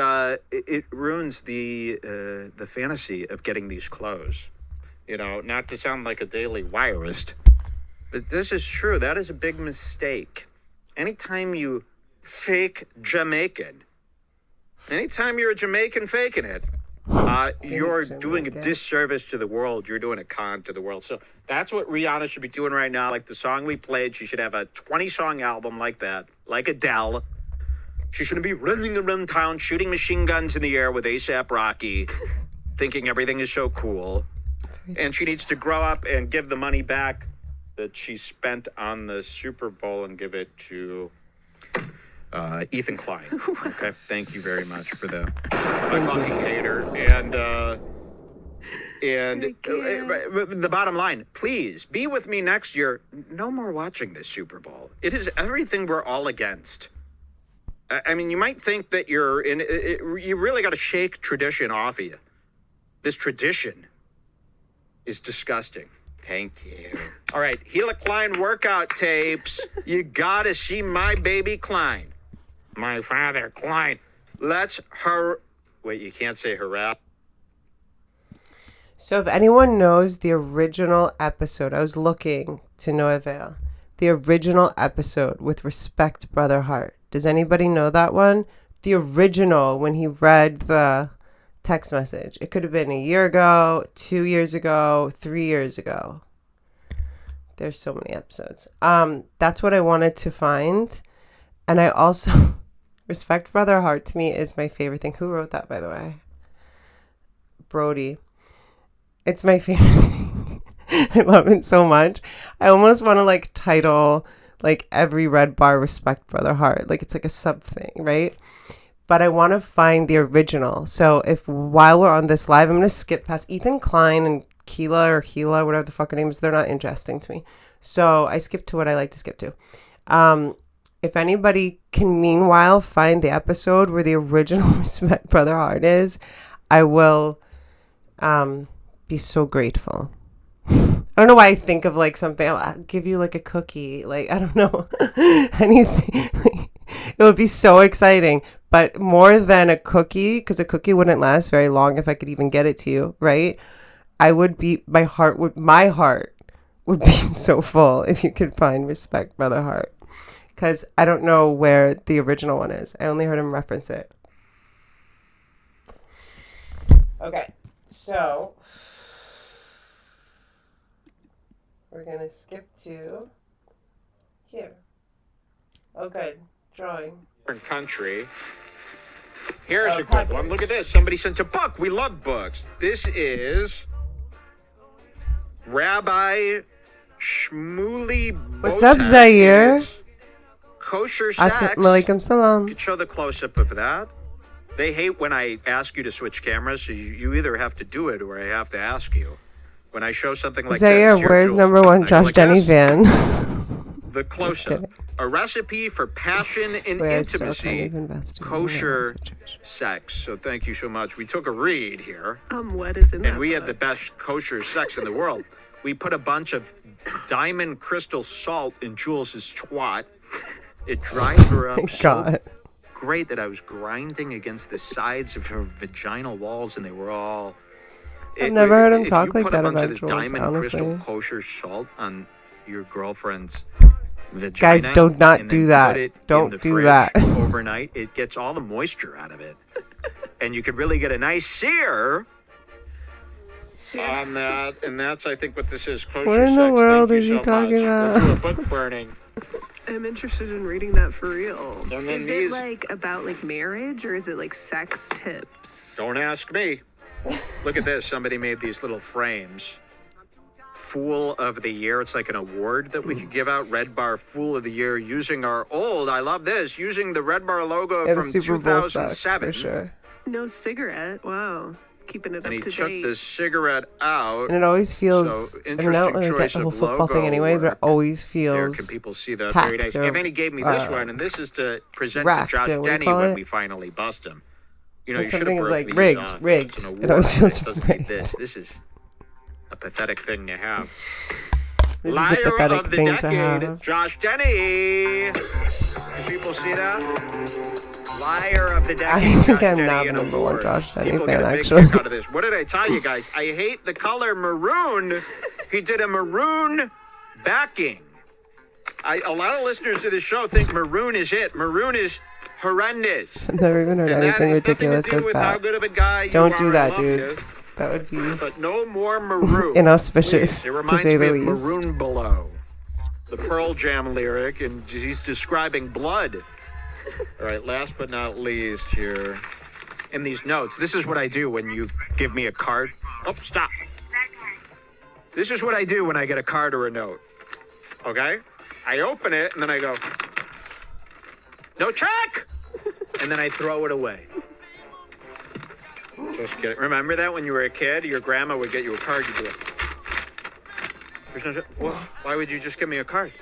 Speaker 2: it ruins the fantasy of getting these clothes. Not to sound like a Daily Wireist, but this is true. That is a big mistake. Anytime you fake Jamaican, anytime you're a Jamaican faking it, you're doing a disservice to the world. You're doing a con to the world. So that's what Rihanna should be doing right now. Like the song we played, she should have a 20-song album like that, like Adele. She shouldn't be running around town shooting machine guns in the air with A$AP Rocky, thinking everything is so cool. And she needs to grow up and give the money back that she spent on the Super Bowl and give it to Ethan Klein. Okay, thank you very much for that. My fucking hater. And the bottom line, please be with me next year. No more watching this Super Bowl. It is everything we're all against. I mean, you might think that you really got to shake tradition off of you. This tradition is disgusting. Thank you. All right, Gila Klein workout tapes. You got to see my baby Klein. My father, Klein. Wait, you can't say hurrah.
Speaker 1: So if anyone knows the original episode, I was looking to no avail. The original episode with Respect Brother Hart. Does anybody know that one? The original, when he read the text message. It could have been a year ago, 2 years ago, 3 years ago. There's so many episodes. That's what I wanted to find. And I also, Respect Brother Hart to me is my favorite thing. Who wrote that, by the way? Brody. It's my favorite thing. I love it so much. I almost want to title like every Red Bar Respect Brother Heart. Like it's like a sub thing, right? But I want to find the original. So if while we're on this live, I'm going to skip past Ethan Klein and Keela, whatever the fuck her name is. They're not interesting to me. So I skip to what I like to skip to. If anybody can meanwhile find the episode where the original Respect Brother Heart is, I will be so grateful. I don't know why I think of like something. I'll give you like a cookie. Like, I don't know. Anything. It would be so exciting. But more than a cookie, because a cookie wouldn't last very long if I could even get it to you, right? My heart would be so full if you could find Respect Brother Heart. Because I don't know where the original one is. I only heard him reference it. Okay, so we're going to skip to here. Oh, good. Drawing.
Speaker 2: Country. Here's a good one. Look at this. Somebody sent a book. We love books. This is Rabbi Shmuley.
Speaker 1: What's up, Zaire?
Speaker 2: Kosher sex.
Speaker 1: Alaikum salam.
Speaker 2: You could show the close-up of that. They hate when I ask you to switch cameras, so you either have to do it or I have to ask you. When I show something like
Speaker 1: Zaire,
Speaker 2: this,
Speaker 1: where's number one Josh Denny fan?
Speaker 2: The close-up. A recipe for passion and intimacy, kosher sex. So thank you so much. We took a read here.
Speaker 4: What is in that
Speaker 2: And we
Speaker 4: book?
Speaker 2: had the best kosher sex in the world. We put a bunch of diamond crystal salt in Jules's twat. It dried her up so great that I was grinding against the sides of her vaginal walls, and they were all...
Speaker 1: I've never heard him talk like that
Speaker 2: about
Speaker 1: Jules,
Speaker 2: diamond
Speaker 1: honestly.
Speaker 2: crystal kosher salt on your girlfriend's vagina.
Speaker 1: Guys, don't not do that. Don't do that.
Speaker 2: Overnight, it gets all the moisture out of it. And you could really get a nice sear on that. And that's, I think, what this is. Kosher
Speaker 1: What in the
Speaker 2: sex.
Speaker 1: world
Speaker 2: Thank
Speaker 1: is
Speaker 2: you
Speaker 1: he
Speaker 2: so
Speaker 1: talking
Speaker 2: much.
Speaker 1: about?
Speaker 2: Let's do a book burning.
Speaker 4: I'm interested in reading that for real.
Speaker 2: And then
Speaker 4: Is
Speaker 2: these...
Speaker 4: it like about like marriage or is it like sex tips?
Speaker 2: Don't ask me. Look at this. Somebody made these little frames. Fool of the Year. It's like an award that we could give out. Red Bar Fool of the Year using our old, I love this, using the Red Bar logo
Speaker 1: And
Speaker 2: from
Speaker 1: Super Bowl sucks,
Speaker 2: 2007.
Speaker 1: for sure.
Speaker 4: No cigarette. Wow. Keeping it
Speaker 2: And he
Speaker 4: up to
Speaker 2: took
Speaker 4: date.
Speaker 2: the cigarette out.
Speaker 1: And it always feels,
Speaker 2: So,
Speaker 1: I mean, I don't really
Speaker 2: interesting
Speaker 1: get the whole
Speaker 2: choice of
Speaker 1: football thing
Speaker 2: logo
Speaker 1: anyway, but it
Speaker 2: work.
Speaker 1: always
Speaker 2: There,
Speaker 1: feels
Speaker 2: can people see that?
Speaker 1: packed
Speaker 2: Very nice.
Speaker 1: or,
Speaker 2: And then he gave me this one, and this is to present
Speaker 1: racked,
Speaker 2: to Josh
Speaker 1: what do you
Speaker 2: Denny
Speaker 1: call
Speaker 2: when
Speaker 1: it?
Speaker 2: we finally bust him. You know,
Speaker 1: When
Speaker 2: you should
Speaker 1: something
Speaker 2: have
Speaker 1: is,
Speaker 2: broke
Speaker 1: like,
Speaker 2: these
Speaker 1: rigged,
Speaker 2: off.
Speaker 1: rigged.
Speaker 2: It's an
Speaker 1: It
Speaker 2: award.
Speaker 1: always feels
Speaker 2: It doesn't
Speaker 1: rigged.
Speaker 2: need this. This is a pathetic thing to have.
Speaker 1: This is a
Speaker 2: Liar
Speaker 1: pathetic
Speaker 2: of the
Speaker 1: thing to
Speaker 2: decade,
Speaker 1: have.
Speaker 2: Josh Denny. Can people see that? Liar of the decade.
Speaker 1: I think
Speaker 2: Josh
Speaker 1: I'm
Speaker 2: Denny,
Speaker 1: not the
Speaker 2: an
Speaker 1: number one
Speaker 2: award.
Speaker 1: Josh Denny
Speaker 2: People
Speaker 1: fan,
Speaker 2: get a big
Speaker 1: actually.
Speaker 2: kick out of this. What did I tell you guys? I hate the color maroon. He did a maroon backing. A lot of listeners to this show think maroon is it. Maroon is horrendous.
Speaker 1: I've never even heard
Speaker 2: And that
Speaker 1: anything
Speaker 2: has nothing
Speaker 1: ridiculous
Speaker 2: to do
Speaker 1: as
Speaker 2: with how
Speaker 1: that.
Speaker 2: good of a guy you
Speaker 1: Don't
Speaker 2: are.
Speaker 1: do
Speaker 2: I
Speaker 1: that,
Speaker 2: love you.
Speaker 1: dudes. That would be
Speaker 2: But no more maroon.
Speaker 1: inauspicious,
Speaker 2: Please. It
Speaker 1: to
Speaker 2: reminds
Speaker 1: say
Speaker 2: me
Speaker 1: the
Speaker 2: of
Speaker 1: least.
Speaker 2: Maroon Below, the Pearl Jam lyric, and he's describing blood. All right, last but not least here, in these notes, this is what I do when you give me a card. Oh, stop. This is what I do when I get a card or a note. Okay? I open it, and then I go, no check! And then I throw it away. Just kidding. Remember that when you were a kid? Your grandma would get you a card, you'd do it. There's no, why would you just give me a card?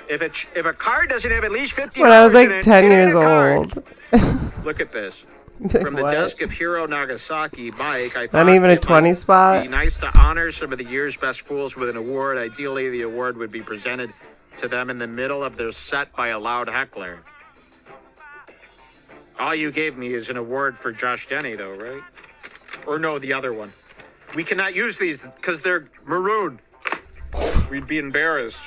Speaker 2: If a card doesn't have at least $50
Speaker 1: When I was
Speaker 2: in
Speaker 1: like
Speaker 2: it,
Speaker 1: 10
Speaker 2: it ain't
Speaker 1: years
Speaker 2: a card.
Speaker 1: old.
Speaker 2: Look at this.
Speaker 1: Like,
Speaker 2: From the
Speaker 1: what?
Speaker 2: desk of Hiro Nagasaki, Mike, I thought
Speaker 1: Not even a
Speaker 2: it
Speaker 1: 20
Speaker 2: might
Speaker 1: spot?
Speaker 2: be nice to honor some of the year's best fools with an award. Ideally, the award would be presented to them in the middle of their set by a loud heckler. All you gave me is an award for Josh Denny, though, right? Or no, the other one. We cannot use these because they're maroon. We'd be embarrassed.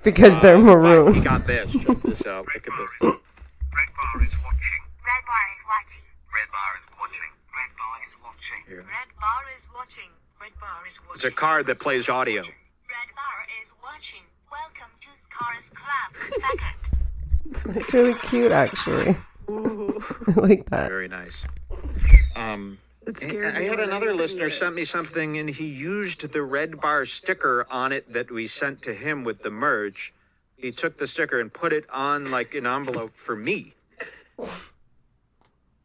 Speaker 1: Because they're
Speaker 2: But
Speaker 1: maroon.
Speaker 2: we got this. Check this out. Look at this.
Speaker 5: Red Bar is watching.
Speaker 3: Red bar is watching.
Speaker 5: Red Bar is watching. Red Bar is watching.
Speaker 2: Here.
Speaker 3: Red bar is watching. Red bar is watching.
Speaker 2: It's a card that plays audio.
Speaker 3: Red bar is watching. Welcome to Scar's Club. Beckett.
Speaker 1: It's really cute, actually. I like that.
Speaker 2: Very nice.
Speaker 4: It scared
Speaker 2: I
Speaker 4: me
Speaker 2: had
Speaker 4: when
Speaker 2: another
Speaker 4: opened
Speaker 2: listener
Speaker 4: it.
Speaker 2: sent me something, and he used the Red Bar sticker on it that we sent to him with the merch he took the sticker and put it on like an envelope for me.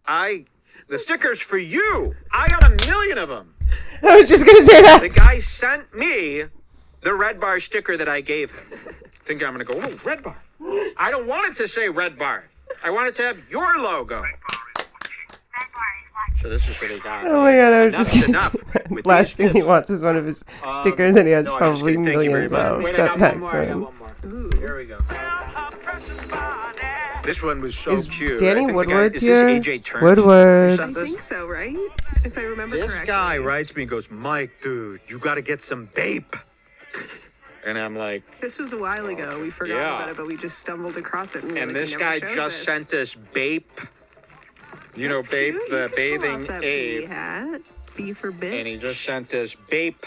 Speaker 2: The sticker's for you. I got 1,000,000 of them.
Speaker 1: I was just gonna say that.
Speaker 2: The guy sent me the Red Bar sticker that I gave him. Think I'm gonna go, oh, Red Bar. I don't want it to say Red Bar. I want it to have your logo.
Speaker 3: Red Bar is watching.
Speaker 2: So this is what he got.
Speaker 1: Oh my god, I was
Speaker 2: Enough
Speaker 1: just
Speaker 2: is
Speaker 1: gonna
Speaker 2: enough
Speaker 1: say that.
Speaker 2: with
Speaker 1: Last
Speaker 2: these
Speaker 1: thing he
Speaker 2: gifts.
Speaker 1: wants is one of his stickers, and he has
Speaker 2: No, I'm just
Speaker 1: probably
Speaker 2: kidding. Thank you very
Speaker 1: millions
Speaker 2: much.
Speaker 1: of
Speaker 2: Wait, I
Speaker 1: sent
Speaker 2: got
Speaker 1: back
Speaker 2: one more.
Speaker 1: to
Speaker 2: I got
Speaker 1: him.
Speaker 2: one more.
Speaker 4: Ooh.
Speaker 2: Here we go. This one was so
Speaker 1: Is
Speaker 2: cute.
Speaker 1: Danny
Speaker 2: I think the guy-
Speaker 1: Woodward
Speaker 2: is
Speaker 1: here?
Speaker 2: this AJ Turnt?
Speaker 1: Woodward.
Speaker 2: Who
Speaker 4: I
Speaker 2: sent
Speaker 4: think
Speaker 2: this?
Speaker 4: so, right? If I remember
Speaker 2: This
Speaker 4: correctly.
Speaker 2: guy writes me and goes, Mike, dude, you got to get some vape. And I'm like,
Speaker 4: This was a while ago. We forgot
Speaker 2: Yeah.
Speaker 4: about it, but we just stumbled across it. And,
Speaker 2: and
Speaker 4: he
Speaker 2: this
Speaker 4: never
Speaker 2: guy
Speaker 4: showed
Speaker 2: just
Speaker 4: this.
Speaker 2: sent us Bape. You know,
Speaker 4: That's
Speaker 2: Bape,
Speaker 4: cute.
Speaker 2: the
Speaker 4: You could pull
Speaker 2: bathing
Speaker 4: off that bee
Speaker 2: ape.
Speaker 4: hat. B for bit.
Speaker 2: And he just sent us Bape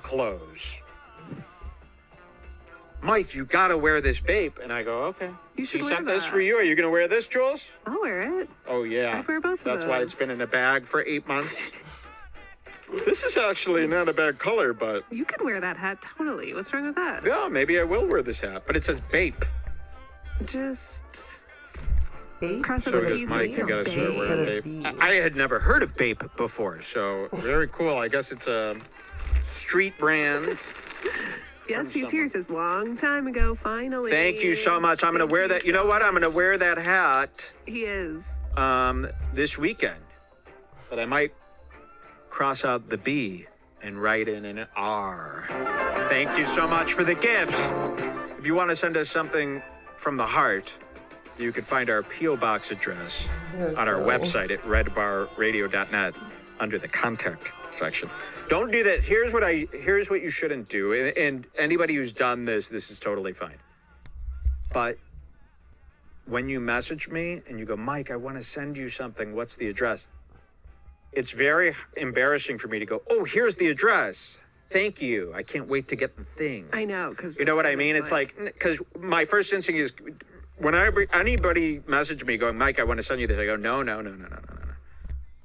Speaker 2: clothes. Mike, you got to wear this Bape. And I go, okay.
Speaker 4: You should
Speaker 2: He
Speaker 4: wear
Speaker 2: sent this
Speaker 4: that.
Speaker 2: for you. Are you going to wear this, Jules?
Speaker 4: I'll wear it.
Speaker 2: Oh, yeah.
Speaker 4: I'd wear both of
Speaker 2: That's why it's
Speaker 4: those.
Speaker 2: been in a bag for 8 months. This is actually not a bad color, but
Speaker 4: You could wear that hat totally. What's wrong with that?
Speaker 2: yeah, maybe I will wear this hat. But it says Bape.
Speaker 4: Just
Speaker 1: Bape?
Speaker 4: cross
Speaker 2: So
Speaker 4: out the
Speaker 2: goes
Speaker 4: B's
Speaker 2: Mike,
Speaker 4: and
Speaker 2: you
Speaker 4: says
Speaker 2: gotta start
Speaker 4: babe.
Speaker 2: wearing
Speaker 1: Gotta
Speaker 2: Bape.
Speaker 1: be.
Speaker 2: I had never heard of Bape before, so very cool. I guess it's a street brand.
Speaker 4: Yes, he's here. He says, long time ago, finally.
Speaker 2: Thank you so much. I'm gonna
Speaker 4: Thank
Speaker 2: wear that. You know what? I'm gonna wear that hat
Speaker 4: He is.
Speaker 2: this weekend. But I might cross out the B and write in an R. Thank you so much for the gifts. If you want to send us something from the heart, you can find our P.O. Box address on our website at redbarradio.net under the contact section. Don't do that. Here's what you shouldn't do. And anybody who's done this is totally fine. But when you message me and you go, Mike, I want to send you something. What's the address? It's very embarrassing for me to go, oh, here's the address. Thank you. I can't wait to get the thing.
Speaker 4: I know, because
Speaker 2: You know what I mean? It's like, because my first instinct is when anybody message me going, Mike, I want to send you this, I go, no.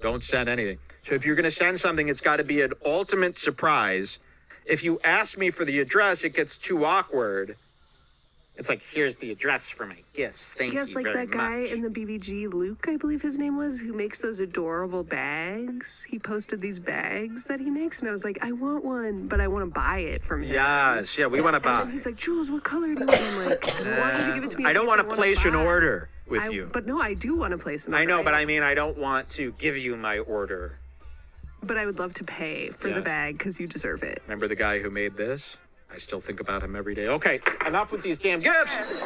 Speaker 2: Don't send anything. So if you're going to send something, it's got to be an ultimate surprise. If you ask me for the address, it gets too awkward. It's like, here's the address for my gifts. Thank
Speaker 4: Yes,
Speaker 2: you
Speaker 4: like
Speaker 2: very
Speaker 4: that guy
Speaker 2: much.
Speaker 4: in the BBG, Luke, I believe his name was, who makes those adorable bags. He posted these bags that he makes, and I was like, I want one, but I want to buy it from him.
Speaker 2: Yes, yeah, we want to
Speaker 4: And
Speaker 2: buy.
Speaker 4: then he's like, Jules, what color do you want? I'm like, I want you to give it to me.
Speaker 2: I don't want to place an
Speaker 4: buy.
Speaker 2: order with you.
Speaker 4: But no, I do want to place an order.
Speaker 2: I know, but I mean, I don't want to give you my order.
Speaker 4: But I would love to pay for
Speaker 2: Yeah.
Speaker 4: the bag because you deserve it.
Speaker 2: Remember the guy who made this? I still think about him every day. Okay, enough with these damn gifts.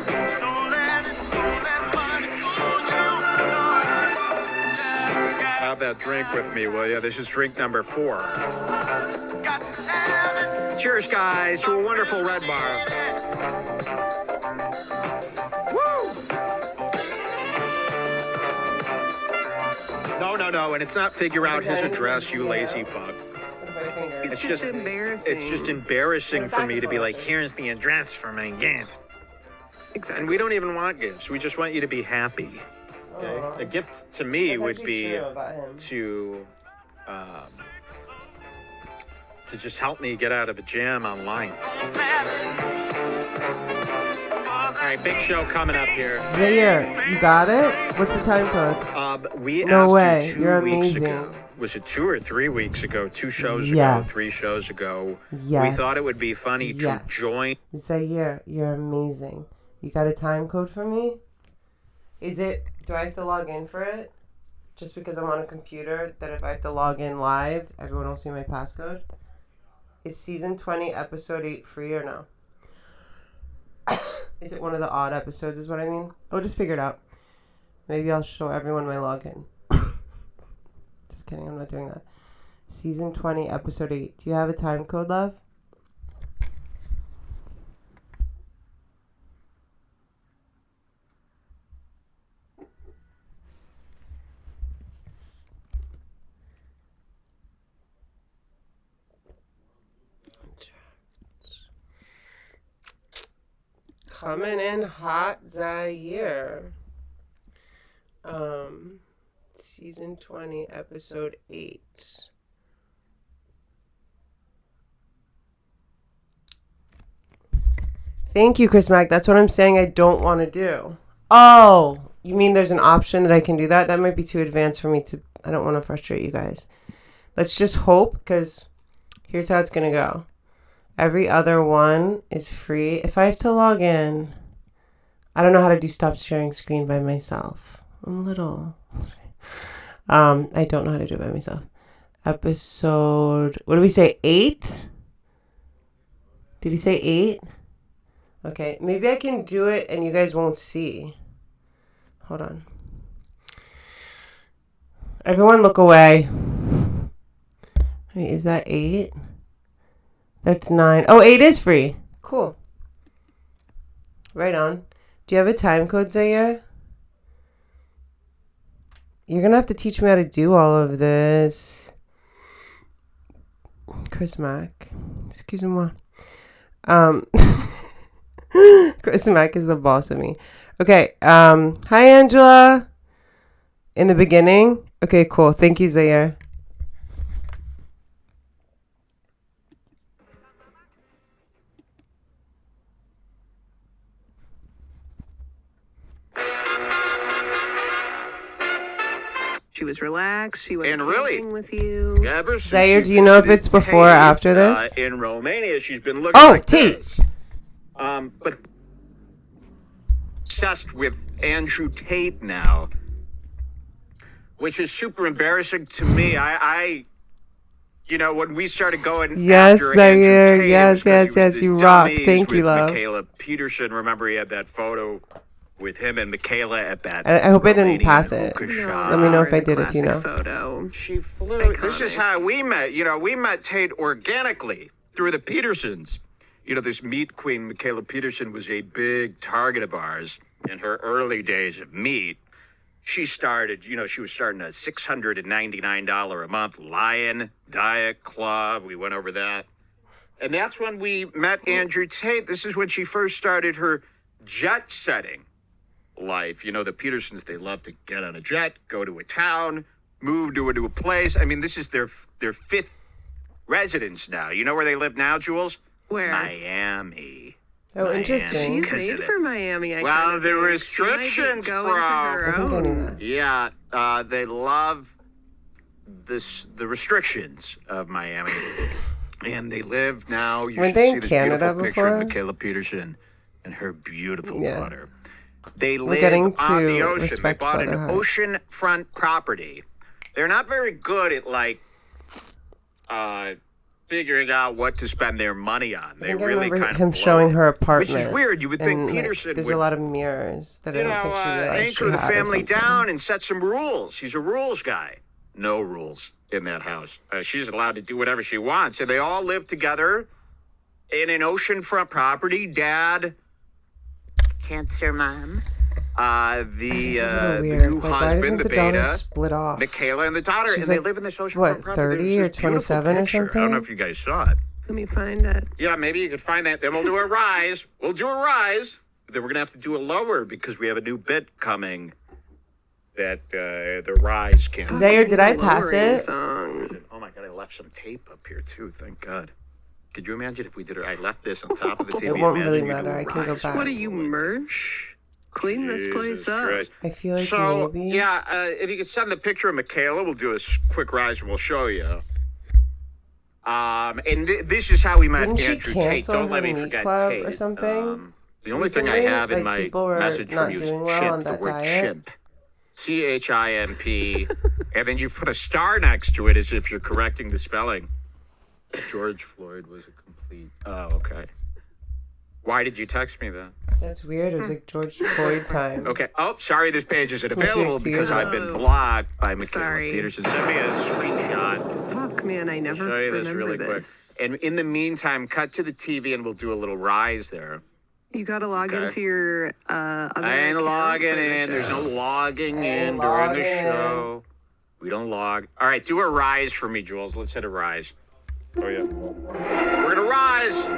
Speaker 2: Have that drink with me, will you? This is drink number 4. Cheers, guys, to a wonderful Red Bar. Woo! No, and it's not figure out his address, you lazy fuck.
Speaker 4: It's just embarrassing.
Speaker 2: It's just embarrassing for me to be like, here's the address for my gift.
Speaker 4: Exactly.
Speaker 2: And we don't even want gifts. We just want you to be happy. Okay? A gift to me would be to just help me get out of a jam online. All right, big show coming up here.
Speaker 1: Zaire, you got it? What's the time code?
Speaker 2: We
Speaker 1: No
Speaker 2: asked
Speaker 1: way.
Speaker 2: you 2
Speaker 1: You're
Speaker 2: weeks
Speaker 1: amazing.
Speaker 2: ago. Was it 2 or 3 weeks ago? 2 shows ago?
Speaker 1: Yes.
Speaker 2: 3 shows ago? We
Speaker 1: Yes.
Speaker 2: thought it would be funny to
Speaker 1: Yes.
Speaker 2: join.
Speaker 1: Zaire, you're amazing. You got a time code for me? Do I have to log in for it? Just because I'm on a computer, that if I have to log in live, everyone will see my passcode? Is season 20, episode 8 free or no? Is it one of the odd episodes is what I mean? I'll just figure it out. Maybe I'll show everyone my login. Just kidding, I'm not doing that. Season 20, episode 8. Do you have a time code, love? Coming in hot, Zaire. Season 20, episode 8. Thank you, Chris Mack. That's what I'm saying I don't want to do. Oh, you mean there's an option that I can do that? That might be too advanced for me to... I don't want to frustrate you guys. Let's just hope, because here's how it's going to go. Every other one is free. If I have to log in... I don't know how to do stop sharing screen by myself. I'm little. I don't know how to do it by myself. Episode... What did we say? 8? Did he say 8? Okay, maybe I can do it and you guys won't see. Hold on. Everyone look away. Wait, is that 8? That's 9. Oh, 8 is free. Cool. Right on. Do you have a time code, Zaire? You're going to have to teach me how to do all of this. Chris Mack. Excuse-moi. Chris Mack is the boss of me. Okay. Hi, Angela. In the beginning. Okay, cool. Thank you, Zaire.
Speaker 4: She was relaxed. She went
Speaker 2: And really,
Speaker 4: camping with you.
Speaker 2: ever since
Speaker 1: Zaire,
Speaker 2: she
Speaker 1: do you know if
Speaker 2: visited
Speaker 1: it's before or
Speaker 2: Tate,
Speaker 1: after this?
Speaker 2: In Romania, she's been looking like
Speaker 1: Tate.
Speaker 2: this. But obsessed with Andrew Tate now, which is super embarrassing to me. I you know, when we started going
Speaker 1: Yes,
Speaker 2: after
Speaker 1: Zaire.
Speaker 2: Andrew Tate,
Speaker 1: Yes,
Speaker 2: it was 'cause he
Speaker 1: yes,
Speaker 2: was
Speaker 1: yes,
Speaker 2: this
Speaker 1: you rock.
Speaker 2: dummies
Speaker 1: Thank you,
Speaker 2: with
Speaker 1: love.
Speaker 2: Michaela Peterson. Remember, he had that photo with him and Michaela at that.
Speaker 1: I hope I didn't
Speaker 2: Romanian
Speaker 1: pass it.
Speaker 2: hookah
Speaker 4: No,
Speaker 2: shop.
Speaker 1: Let me know if I
Speaker 4: the
Speaker 1: did, if you know.
Speaker 4: classic Photo.
Speaker 2: She flew. This is
Speaker 4: Iconic.
Speaker 2: how we met. You know, we met Tate organically through the Petersons. You know, this meat queen, Michaela Peterson, was a big target of ours in her early days of meat. She started, you know, she was starting a $699 a month Lion Diet Club. We went over that. And that's when we met Andrew Tate. This is when she first started her jet setting life. You know, the Petersons, they love to get on a jet, go to a town, move to a place. I mean, this is their fifth residence now. You know where they live now, Jules?
Speaker 4: Where?
Speaker 2: Miami.
Speaker 1: Oh,
Speaker 2: Miami.
Speaker 1: interesting.
Speaker 4: She's
Speaker 2: 'Cause
Speaker 4: made
Speaker 2: of it.
Speaker 4: for Miami. I
Speaker 2: Well,
Speaker 4: kinda
Speaker 2: the
Speaker 4: think. She might be
Speaker 2: restrictions,
Speaker 4: going
Speaker 2: bro.
Speaker 4: to her
Speaker 1: I think I knew
Speaker 4: own.
Speaker 1: that.
Speaker 2: Yeah, they love the restrictions of Miami, and they live now. You
Speaker 1: Weren't
Speaker 2: should
Speaker 1: they
Speaker 2: see
Speaker 1: in
Speaker 2: this
Speaker 1: Canada
Speaker 2: beautiful picture
Speaker 1: before?
Speaker 2: of Michaela Peterson and her beautiful
Speaker 1: Yeah.
Speaker 2: daughter. They
Speaker 1: We're
Speaker 2: live
Speaker 1: getting
Speaker 2: on
Speaker 1: to
Speaker 2: the ocean. They
Speaker 1: respect
Speaker 2: bought an
Speaker 1: Fatherhood.
Speaker 2: oceanfront property. They're not very good at figuring out what to spend their money on.
Speaker 1: I
Speaker 2: They
Speaker 1: think I
Speaker 2: really
Speaker 1: remember
Speaker 2: kind
Speaker 1: him
Speaker 2: of
Speaker 1: showing
Speaker 2: blow
Speaker 1: her
Speaker 2: it.
Speaker 1: apartment.
Speaker 2: Which is weird. You would think
Speaker 1: and,
Speaker 2: Peterson
Speaker 1: there's
Speaker 2: would,
Speaker 1: a lot of mirrors that I
Speaker 2: you
Speaker 1: don't
Speaker 2: know,
Speaker 1: think she realized
Speaker 2: anchor
Speaker 1: she
Speaker 2: the
Speaker 1: had or
Speaker 2: family
Speaker 1: something.
Speaker 2: down and set some rules. He's a rules guy. No rules in that house. She's allowed to do whatever she wants. And they all live together in an oceanfront property. Dad, cancer mom. The
Speaker 1: It's a little
Speaker 2: new
Speaker 1: weird. Like, why
Speaker 2: husband,
Speaker 1: doesn't
Speaker 2: the
Speaker 1: the daughter
Speaker 2: beta,
Speaker 1: split off?
Speaker 2: Michaela, and the daughter.
Speaker 1: She's
Speaker 2: And they
Speaker 1: like,
Speaker 2: live in this oceanfront
Speaker 1: what,
Speaker 2: property.
Speaker 1: 30
Speaker 2: There's
Speaker 1: or
Speaker 2: this beautiful
Speaker 1: 27 or
Speaker 2: picture. I don't
Speaker 1: something?
Speaker 2: know if you guys saw it.
Speaker 4: Let me find it.
Speaker 2: Yeah, maybe you could find that. Then we'll do a rise. We'll do a rise. Then we're going to have to do a lower because we have a new bit coming that the rise can't.
Speaker 1: Zaire, did I
Speaker 4: The
Speaker 1: pass
Speaker 4: lowering
Speaker 1: it?
Speaker 4: Song.
Speaker 2: Oh my God, I left some tape up here too. Thank God. Could you imagine if we did it? I left this on top of the TV.
Speaker 1: It won't really
Speaker 2: Imagine you do
Speaker 1: matter.
Speaker 2: a
Speaker 1: I can go
Speaker 2: rise.
Speaker 1: back.
Speaker 4: What are you, Mersh? Clean this place
Speaker 2: Jesus
Speaker 4: up.
Speaker 2: Christ.
Speaker 1: I feel like
Speaker 2: So,
Speaker 1: maybe.
Speaker 2: yeah, if you could send the picture of Michaela, we'll do a quick rise and we'll show you. And this is how we met
Speaker 1: Didn't she
Speaker 2: Andrew Tate.
Speaker 1: cancel
Speaker 2: Don't
Speaker 1: her
Speaker 2: let me
Speaker 1: meat
Speaker 2: forget
Speaker 1: club
Speaker 2: Tate.
Speaker 1: or something?
Speaker 2: The only thing I
Speaker 1: Recently,
Speaker 2: have in
Speaker 1: like,
Speaker 2: my
Speaker 1: people were
Speaker 2: message
Speaker 1: not
Speaker 2: from you is
Speaker 1: doing well
Speaker 2: chimp,
Speaker 1: on
Speaker 2: the
Speaker 1: that
Speaker 2: word
Speaker 1: diet.
Speaker 2: chimp. CHIMP. And then you put a star next to it as if you're correcting the spelling. George Floyd was a complete... Oh, okay. Why did you text me that?
Speaker 1: That's weird. It was like George Floyd time.
Speaker 2: Okay. Oh, sorry, this page isn't
Speaker 1: It's must be
Speaker 2: available
Speaker 1: like 2
Speaker 2: because
Speaker 1: years
Speaker 2: I've
Speaker 1: ago.
Speaker 2: been blocked by Michaela
Speaker 4: Sorry.
Speaker 2: Peterson. Send me a screenshot.
Speaker 4: Fuck, man, I never
Speaker 2: Show you this
Speaker 4: remember
Speaker 2: really
Speaker 4: this.
Speaker 2: quick. And in the meantime, cut to the TV and we'll do a little rise there.
Speaker 4: You gotta log
Speaker 2: Okay.
Speaker 4: into your other
Speaker 2: I ain't
Speaker 4: account
Speaker 2: logging
Speaker 4: for the
Speaker 2: in. There's no
Speaker 4: show.
Speaker 2: logging in
Speaker 1: ain't
Speaker 2: during the
Speaker 1: logging in.
Speaker 2: show. We don't log. All right, do a rise for me, Jules. Let's hit a rise. Oh, yeah. We're going to rise. A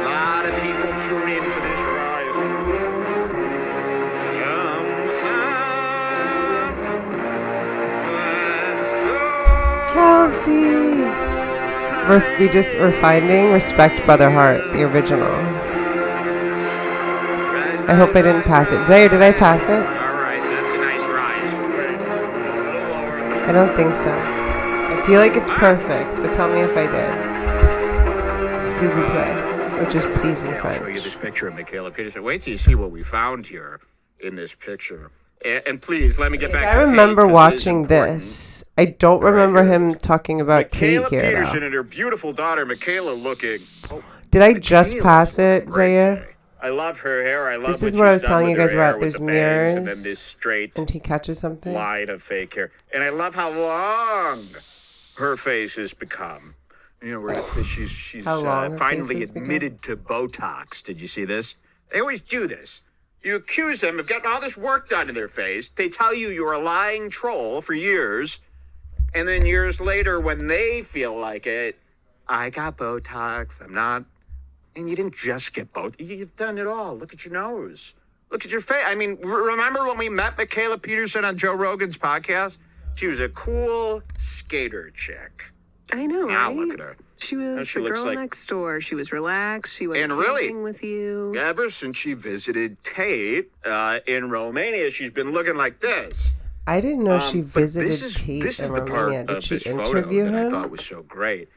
Speaker 2: lot of people tune in for this rise. Come on, let's go.
Speaker 1: Kelsey! We're finding Respect Brother Heart, the original. I hope I didn't pass it. Zaire, did I pass it?
Speaker 2: All right, that's a nice rise.
Speaker 1: I don't think so. I feel like it's perfect, but tell me if I did. S'il vous plaît, which is please in
Speaker 2: I'll show you
Speaker 1: French.
Speaker 2: this picture of Michaela Peterson. Wait till you see what we found here in this picture. And please, let me get back to
Speaker 1: I remember
Speaker 2: Tate, 'cause it is
Speaker 1: watching
Speaker 2: important.
Speaker 1: this. I don't remember him talking about Tate
Speaker 2: Michaela
Speaker 1: here,
Speaker 2: Peterson
Speaker 1: though.
Speaker 2: and her beautiful daughter, Michaela, looking... Oh,
Speaker 1: Did I just
Speaker 2: Michaela's
Speaker 1: pass
Speaker 2: looking
Speaker 1: it,
Speaker 2: great
Speaker 1: Zaire?
Speaker 2: today. I love her hair. I love
Speaker 1: This is
Speaker 2: what
Speaker 1: what I
Speaker 2: she's
Speaker 1: was
Speaker 2: done
Speaker 1: telling
Speaker 2: with
Speaker 1: you guys
Speaker 2: her hair,
Speaker 1: about.
Speaker 2: with
Speaker 1: There's
Speaker 2: the bangs and
Speaker 1: mirrors,
Speaker 2: then this straight
Speaker 1: and he catches something.
Speaker 2: line of fake hair. And I love how long her face has become. You know, where she's
Speaker 1: How long her
Speaker 2: finally
Speaker 1: face has
Speaker 2: admitted to Botox. Did you see this? They always do this. You accuse them of getting all this work done in their face. They tell you you're a lying troll for years. And then years later, when they feel like it, I got Botox. I'm not. And you didn't just get Botox. You've done it all. Look at your nose. Look at your face. I mean, remember when we met Michaela Peterson on Joe Rogan's podcast? She was a cool skater chick.
Speaker 4: I know,
Speaker 2: Now
Speaker 4: right?
Speaker 2: look at her.
Speaker 4: She was
Speaker 2: she
Speaker 4: the
Speaker 2: looks
Speaker 4: girl
Speaker 2: like-
Speaker 4: next door. She was relaxed. She went
Speaker 2: And
Speaker 4: camping
Speaker 2: really,
Speaker 4: with you.
Speaker 2: Ever since she visited Tate in Romania, she's been looking like this.
Speaker 1: I didn't know she
Speaker 2: But
Speaker 1: visited
Speaker 2: this is
Speaker 1: Tate in
Speaker 2: the part
Speaker 1: Romania. Did
Speaker 2: of
Speaker 1: she
Speaker 2: this photo
Speaker 1: interview
Speaker 2: that I
Speaker 1: him?
Speaker 2: thought was so great.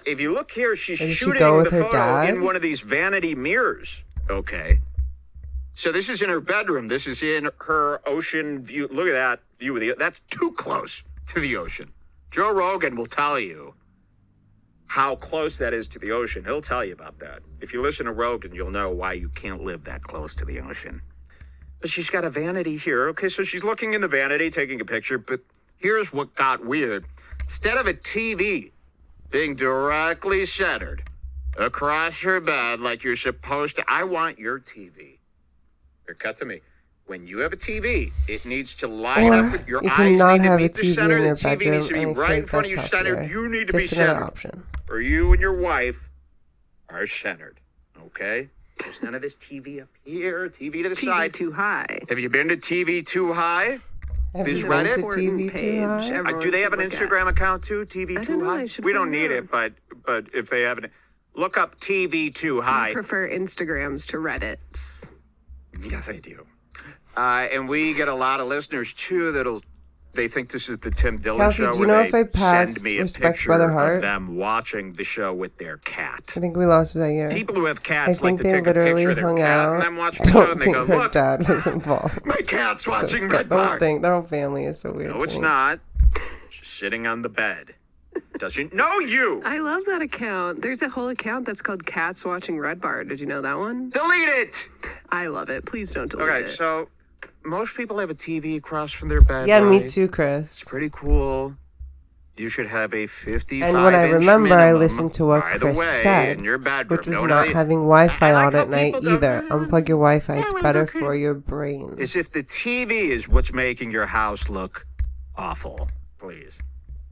Speaker 2: If you look here, she's
Speaker 1: Did she
Speaker 2: shooting
Speaker 1: go
Speaker 2: the
Speaker 1: with her
Speaker 2: photo
Speaker 1: dad?
Speaker 2: in one of these vanity mirrors. Okay. So this is in her bedroom. This is in her ocean view. Look at that view of the. That's too close to the ocean. Joe Rogan will tell you how close that is to the ocean. He'll tell you about that. If you listen to Rogan, you'll know why you can't live that close to the ocean. But she's got a vanity here. Okay, so she's looking in the vanity, taking a picture. But here's what got weird. Instead of a TV being directly centered across her bed like you're supposed to, I want your TV. Here, cut to me. When you have a TV, it needs to line up with your
Speaker 1: you
Speaker 2: eyes.
Speaker 1: cannot
Speaker 2: Need to
Speaker 1: have a
Speaker 2: meet the
Speaker 1: TV
Speaker 2: center.
Speaker 1: in
Speaker 2: The
Speaker 1: your
Speaker 2: TV
Speaker 1: bedroom,
Speaker 2: needs to be
Speaker 1: and I
Speaker 2: right in
Speaker 1: think
Speaker 2: front of you,
Speaker 1: that's
Speaker 2: centered.
Speaker 1: healthier.
Speaker 2: You need to be
Speaker 1: Just another
Speaker 2: centered.
Speaker 1: option.
Speaker 2: Or you and your wife are centered. Okay? There's none of this TV up here, TV to the
Speaker 4: TV
Speaker 2: side.
Speaker 4: too high.
Speaker 2: Have you been to TV Too High?
Speaker 1: Have
Speaker 2: Is
Speaker 1: you
Speaker 2: Reddit?
Speaker 1: been to
Speaker 4: Important
Speaker 1: TV
Speaker 4: page.
Speaker 1: too high?
Speaker 4: Everyone
Speaker 2: Do they have
Speaker 4: should
Speaker 2: an
Speaker 4: look at.
Speaker 2: Instagram account too? TV
Speaker 4: I
Speaker 2: Too
Speaker 4: don't know,
Speaker 2: High?
Speaker 4: I should
Speaker 2: We don't
Speaker 4: find
Speaker 2: need
Speaker 4: out.
Speaker 2: it, but if they haven't, look up TV Too
Speaker 4: I
Speaker 2: High.
Speaker 4: prefer Instagrams to Reddits.
Speaker 2: Yeah, they do. And we get a lot of listeners too they think this is the Tim Dillon
Speaker 1: Kelsey,
Speaker 2: show.
Speaker 1: do you
Speaker 2: where
Speaker 1: know
Speaker 2: they
Speaker 1: if I passed
Speaker 2: send me a
Speaker 1: Respect
Speaker 2: picture
Speaker 1: Brother
Speaker 2: of
Speaker 1: Heart?
Speaker 2: them watching the show with their cat.
Speaker 1: I think we lost Zaire.
Speaker 2: People who have
Speaker 1: I
Speaker 2: cats like
Speaker 1: think
Speaker 2: to
Speaker 1: they
Speaker 2: take a
Speaker 1: literally
Speaker 2: picture of their
Speaker 1: hung
Speaker 2: cat
Speaker 1: out.
Speaker 2: and then watch
Speaker 1: I
Speaker 2: the show
Speaker 1: don't
Speaker 2: and they
Speaker 1: think
Speaker 2: go,
Speaker 1: her
Speaker 2: look,
Speaker 1: dad was involved.
Speaker 2: my cat's
Speaker 1: So
Speaker 2: watching
Speaker 1: Scott,
Speaker 2: Red
Speaker 1: the whole
Speaker 2: Bar.
Speaker 1: thing, their whole family is so weird.
Speaker 2: No,
Speaker 1: to
Speaker 2: it's
Speaker 1: me.
Speaker 2: not. She's sitting on the bed. Doesn't know you.
Speaker 4: I love that account. There's a whole account that's called Cats Watching Red Bar. Did you know that one?
Speaker 2: Delete it.
Speaker 4: I love it. Please don't delete
Speaker 2: Okay,
Speaker 4: it.
Speaker 2: so most people have a TV across from their bed.
Speaker 1: Yeah, me
Speaker 2: right?
Speaker 1: too, Chris.
Speaker 2: It's pretty cool. You should have a 55
Speaker 1: And when I remember, I
Speaker 2: minimum,
Speaker 1: listened to what
Speaker 2: by the
Speaker 1: Chris
Speaker 2: way,
Speaker 1: said,
Speaker 2: in your bedroom.
Speaker 1: which was
Speaker 2: No,
Speaker 1: not
Speaker 2: no,
Speaker 1: having Wi-Fi
Speaker 2: I like
Speaker 1: on
Speaker 2: how
Speaker 1: at night
Speaker 2: people go,
Speaker 1: either. Unplug your Wi-Fi. It's
Speaker 2: wanna
Speaker 1: better
Speaker 2: go crazy."
Speaker 1: for your brain.
Speaker 2: As if the TV is what's making your house look awful. Please.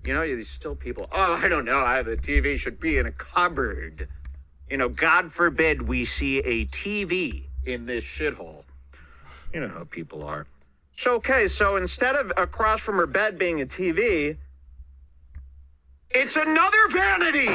Speaker 2: You know, there's still people, I don't know, the TV should be in a cupboard. You know, God forbid we see a TV in this shithole. You know how people are. So instead of across from her bed being a TV, it's another vanity.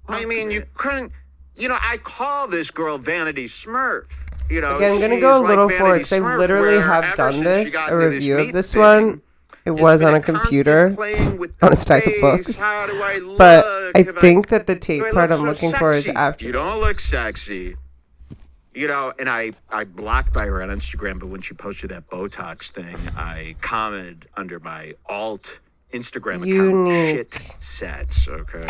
Speaker 2: I mean, you couldn't, I call this girl Vanity Smurf. You know,
Speaker 1: Okay, I'm gonna
Speaker 2: she's
Speaker 1: go a
Speaker 2: like
Speaker 1: little
Speaker 2: Vanity
Speaker 1: forward because I
Speaker 2: Smurf,
Speaker 1: literally
Speaker 2: where
Speaker 1: have
Speaker 2: ever
Speaker 1: done
Speaker 2: since
Speaker 1: this,
Speaker 2: she got
Speaker 1: a
Speaker 2: into
Speaker 1: review of
Speaker 2: meat
Speaker 1: this
Speaker 2: thing,
Speaker 1: one. It
Speaker 2: it's
Speaker 1: was
Speaker 2: been
Speaker 1: on a
Speaker 2: constant
Speaker 1: computer,
Speaker 2: playing with
Speaker 1: on a
Speaker 2: the
Speaker 1: stack of
Speaker 2: face.
Speaker 1: books.
Speaker 2: How do I
Speaker 1: But
Speaker 2: look?
Speaker 1: I
Speaker 2: Have
Speaker 1: think that the
Speaker 2: do
Speaker 1: tape
Speaker 2: I
Speaker 1: part
Speaker 2: look
Speaker 1: I'm
Speaker 2: so
Speaker 1: looking for is
Speaker 2: sexy?
Speaker 1: after.
Speaker 2: You don't look sexy. You know, and I blocked by her on Instagram, but when she posted that Botox thing, I commented under my alt Instagram account, shit sets, okay?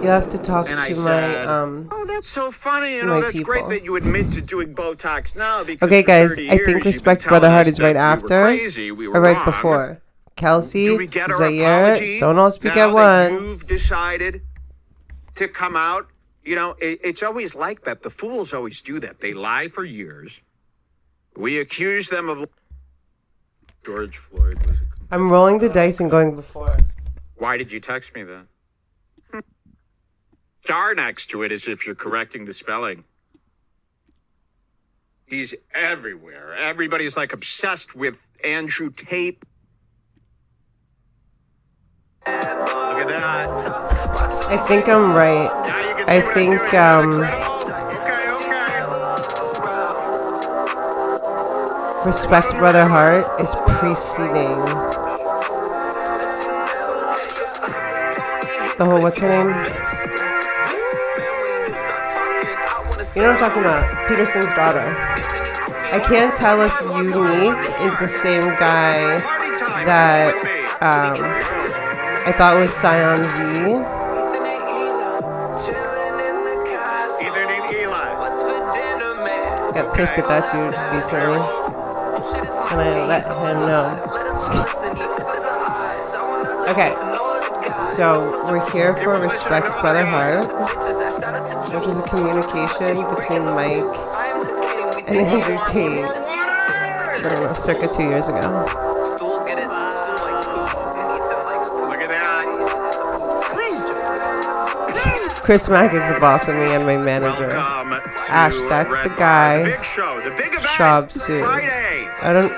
Speaker 1: You have to talk
Speaker 2: And I
Speaker 1: to
Speaker 2: said,
Speaker 1: my
Speaker 2: oh, that's so funny. You
Speaker 1: my
Speaker 2: know, that's great
Speaker 1: people.
Speaker 2: that you admit to doing Botox now. Because
Speaker 1: Okay,
Speaker 2: for
Speaker 1: guys,
Speaker 2: 30
Speaker 1: I
Speaker 2: years
Speaker 1: think
Speaker 2: you've
Speaker 1: Respect
Speaker 2: been telling
Speaker 1: Brother Heart
Speaker 2: us
Speaker 1: is right
Speaker 2: that we were
Speaker 1: after
Speaker 2: crazy, we were
Speaker 1: or right
Speaker 2: wrong.
Speaker 1: before.
Speaker 2: Do
Speaker 1: Kelsey,
Speaker 2: we get our
Speaker 1: Zaire,
Speaker 2: apology
Speaker 1: don't all speak
Speaker 2: now
Speaker 1: at
Speaker 2: that
Speaker 1: once.
Speaker 2: you've decided to come out? You know, it's always like that. The fools always do that. They lie for years. We accuse them of... George Floyd was...
Speaker 1: I'm rolling the dice and going before.
Speaker 2: Why did you text me then? Star next to it as if you're correcting the spelling. He's everywhere. Everybody's like obsessed with Andrew Tate. Look at that.
Speaker 1: I think I'm right.
Speaker 2: Now you can see
Speaker 1: I
Speaker 2: what I'm
Speaker 1: think,
Speaker 2: doing. Incredible. Okay.
Speaker 1: Respect Brother Heart is preceding the whole, what's her name? You know what I'm talking about? Peterson's daughter. I can't tell if Unique is the same guy that I thought was Scion Z.
Speaker 2: Either named Eli.
Speaker 1: I got pissed at that dude recently. And I let him know. Okay. So we're here for Respect Brother Heart, which is a communication between Mike and Andrew Tate. I don't know, circa 2 years ago.
Speaker 2: Look at that.
Speaker 1: Chris Mack is the boss of me and my manager.
Speaker 2: Welcome to
Speaker 1: Ash, that's
Speaker 2: Red
Speaker 1: the
Speaker 2: Bar,
Speaker 1: guy.
Speaker 2: the big show, the big event.
Speaker 1: Shab Su.
Speaker 2: Friday.
Speaker 1: I don't.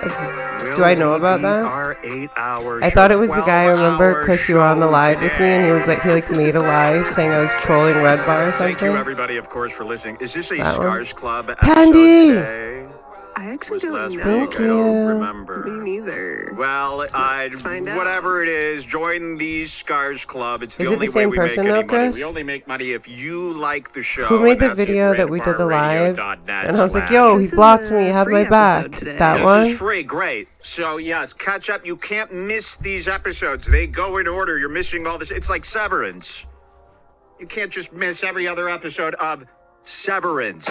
Speaker 1: Do I know about that?
Speaker 2: Our 8-hour
Speaker 1: I thought it was the
Speaker 2: show,
Speaker 1: guy. Remember,
Speaker 2: 12-hour
Speaker 1: Chris, you were on the
Speaker 2: show
Speaker 1: live with me, and he was like, he made a live saying I was trolling Red Bar or
Speaker 2: Thank you,
Speaker 1: something.
Speaker 2: everybody, of course, for listening. Is this a
Speaker 1: That one?
Speaker 2: Scars Club episode
Speaker 1: Pandy!
Speaker 2: today?
Speaker 4: I actually
Speaker 2: Was
Speaker 4: don't
Speaker 2: last
Speaker 4: know.
Speaker 2: week?
Speaker 1: Thank
Speaker 2: I don't
Speaker 1: you.
Speaker 2: remember.
Speaker 4: Me neither.
Speaker 2: Well,
Speaker 4: find out.
Speaker 2: whatever it is, join the Scars Club. It's the
Speaker 1: Is it
Speaker 2: only
Speaker 1: the same
Speaker 2: way we
Speaker 1: person,
Speaker 2: make
Speaker 1: though,
Speaker 2: any money.
Speaker 1: Chris?
Speaker 2: We only make money if you like the show.
Speaker 1: Who made
Speaker 2: and
Speaker 1: the
Speaker 2: that's
Speaker 1: video
Speaker 2: at
Speaker 1: that we did the live?
Speaker 2: redbarradio.net
Speaker 1: And I was like,
Speaker 2: slash-
Speaker 1: yo, he
Speaker 4: This is
Speaker 1: blocked
Speaker 4: a
Speaker 1: me. Have
Speaker 4: free
Speaker 1: my back.
Speaker 4: episode today.
Speaker 1: That
Speaker 2: This
Speaker 1: one?
Speaker 2: is free, great. So yes, catch up. You can't miss these episodes. They go in order. You're missing all this. It's like Severance. You can't just miss every other episode of Severance.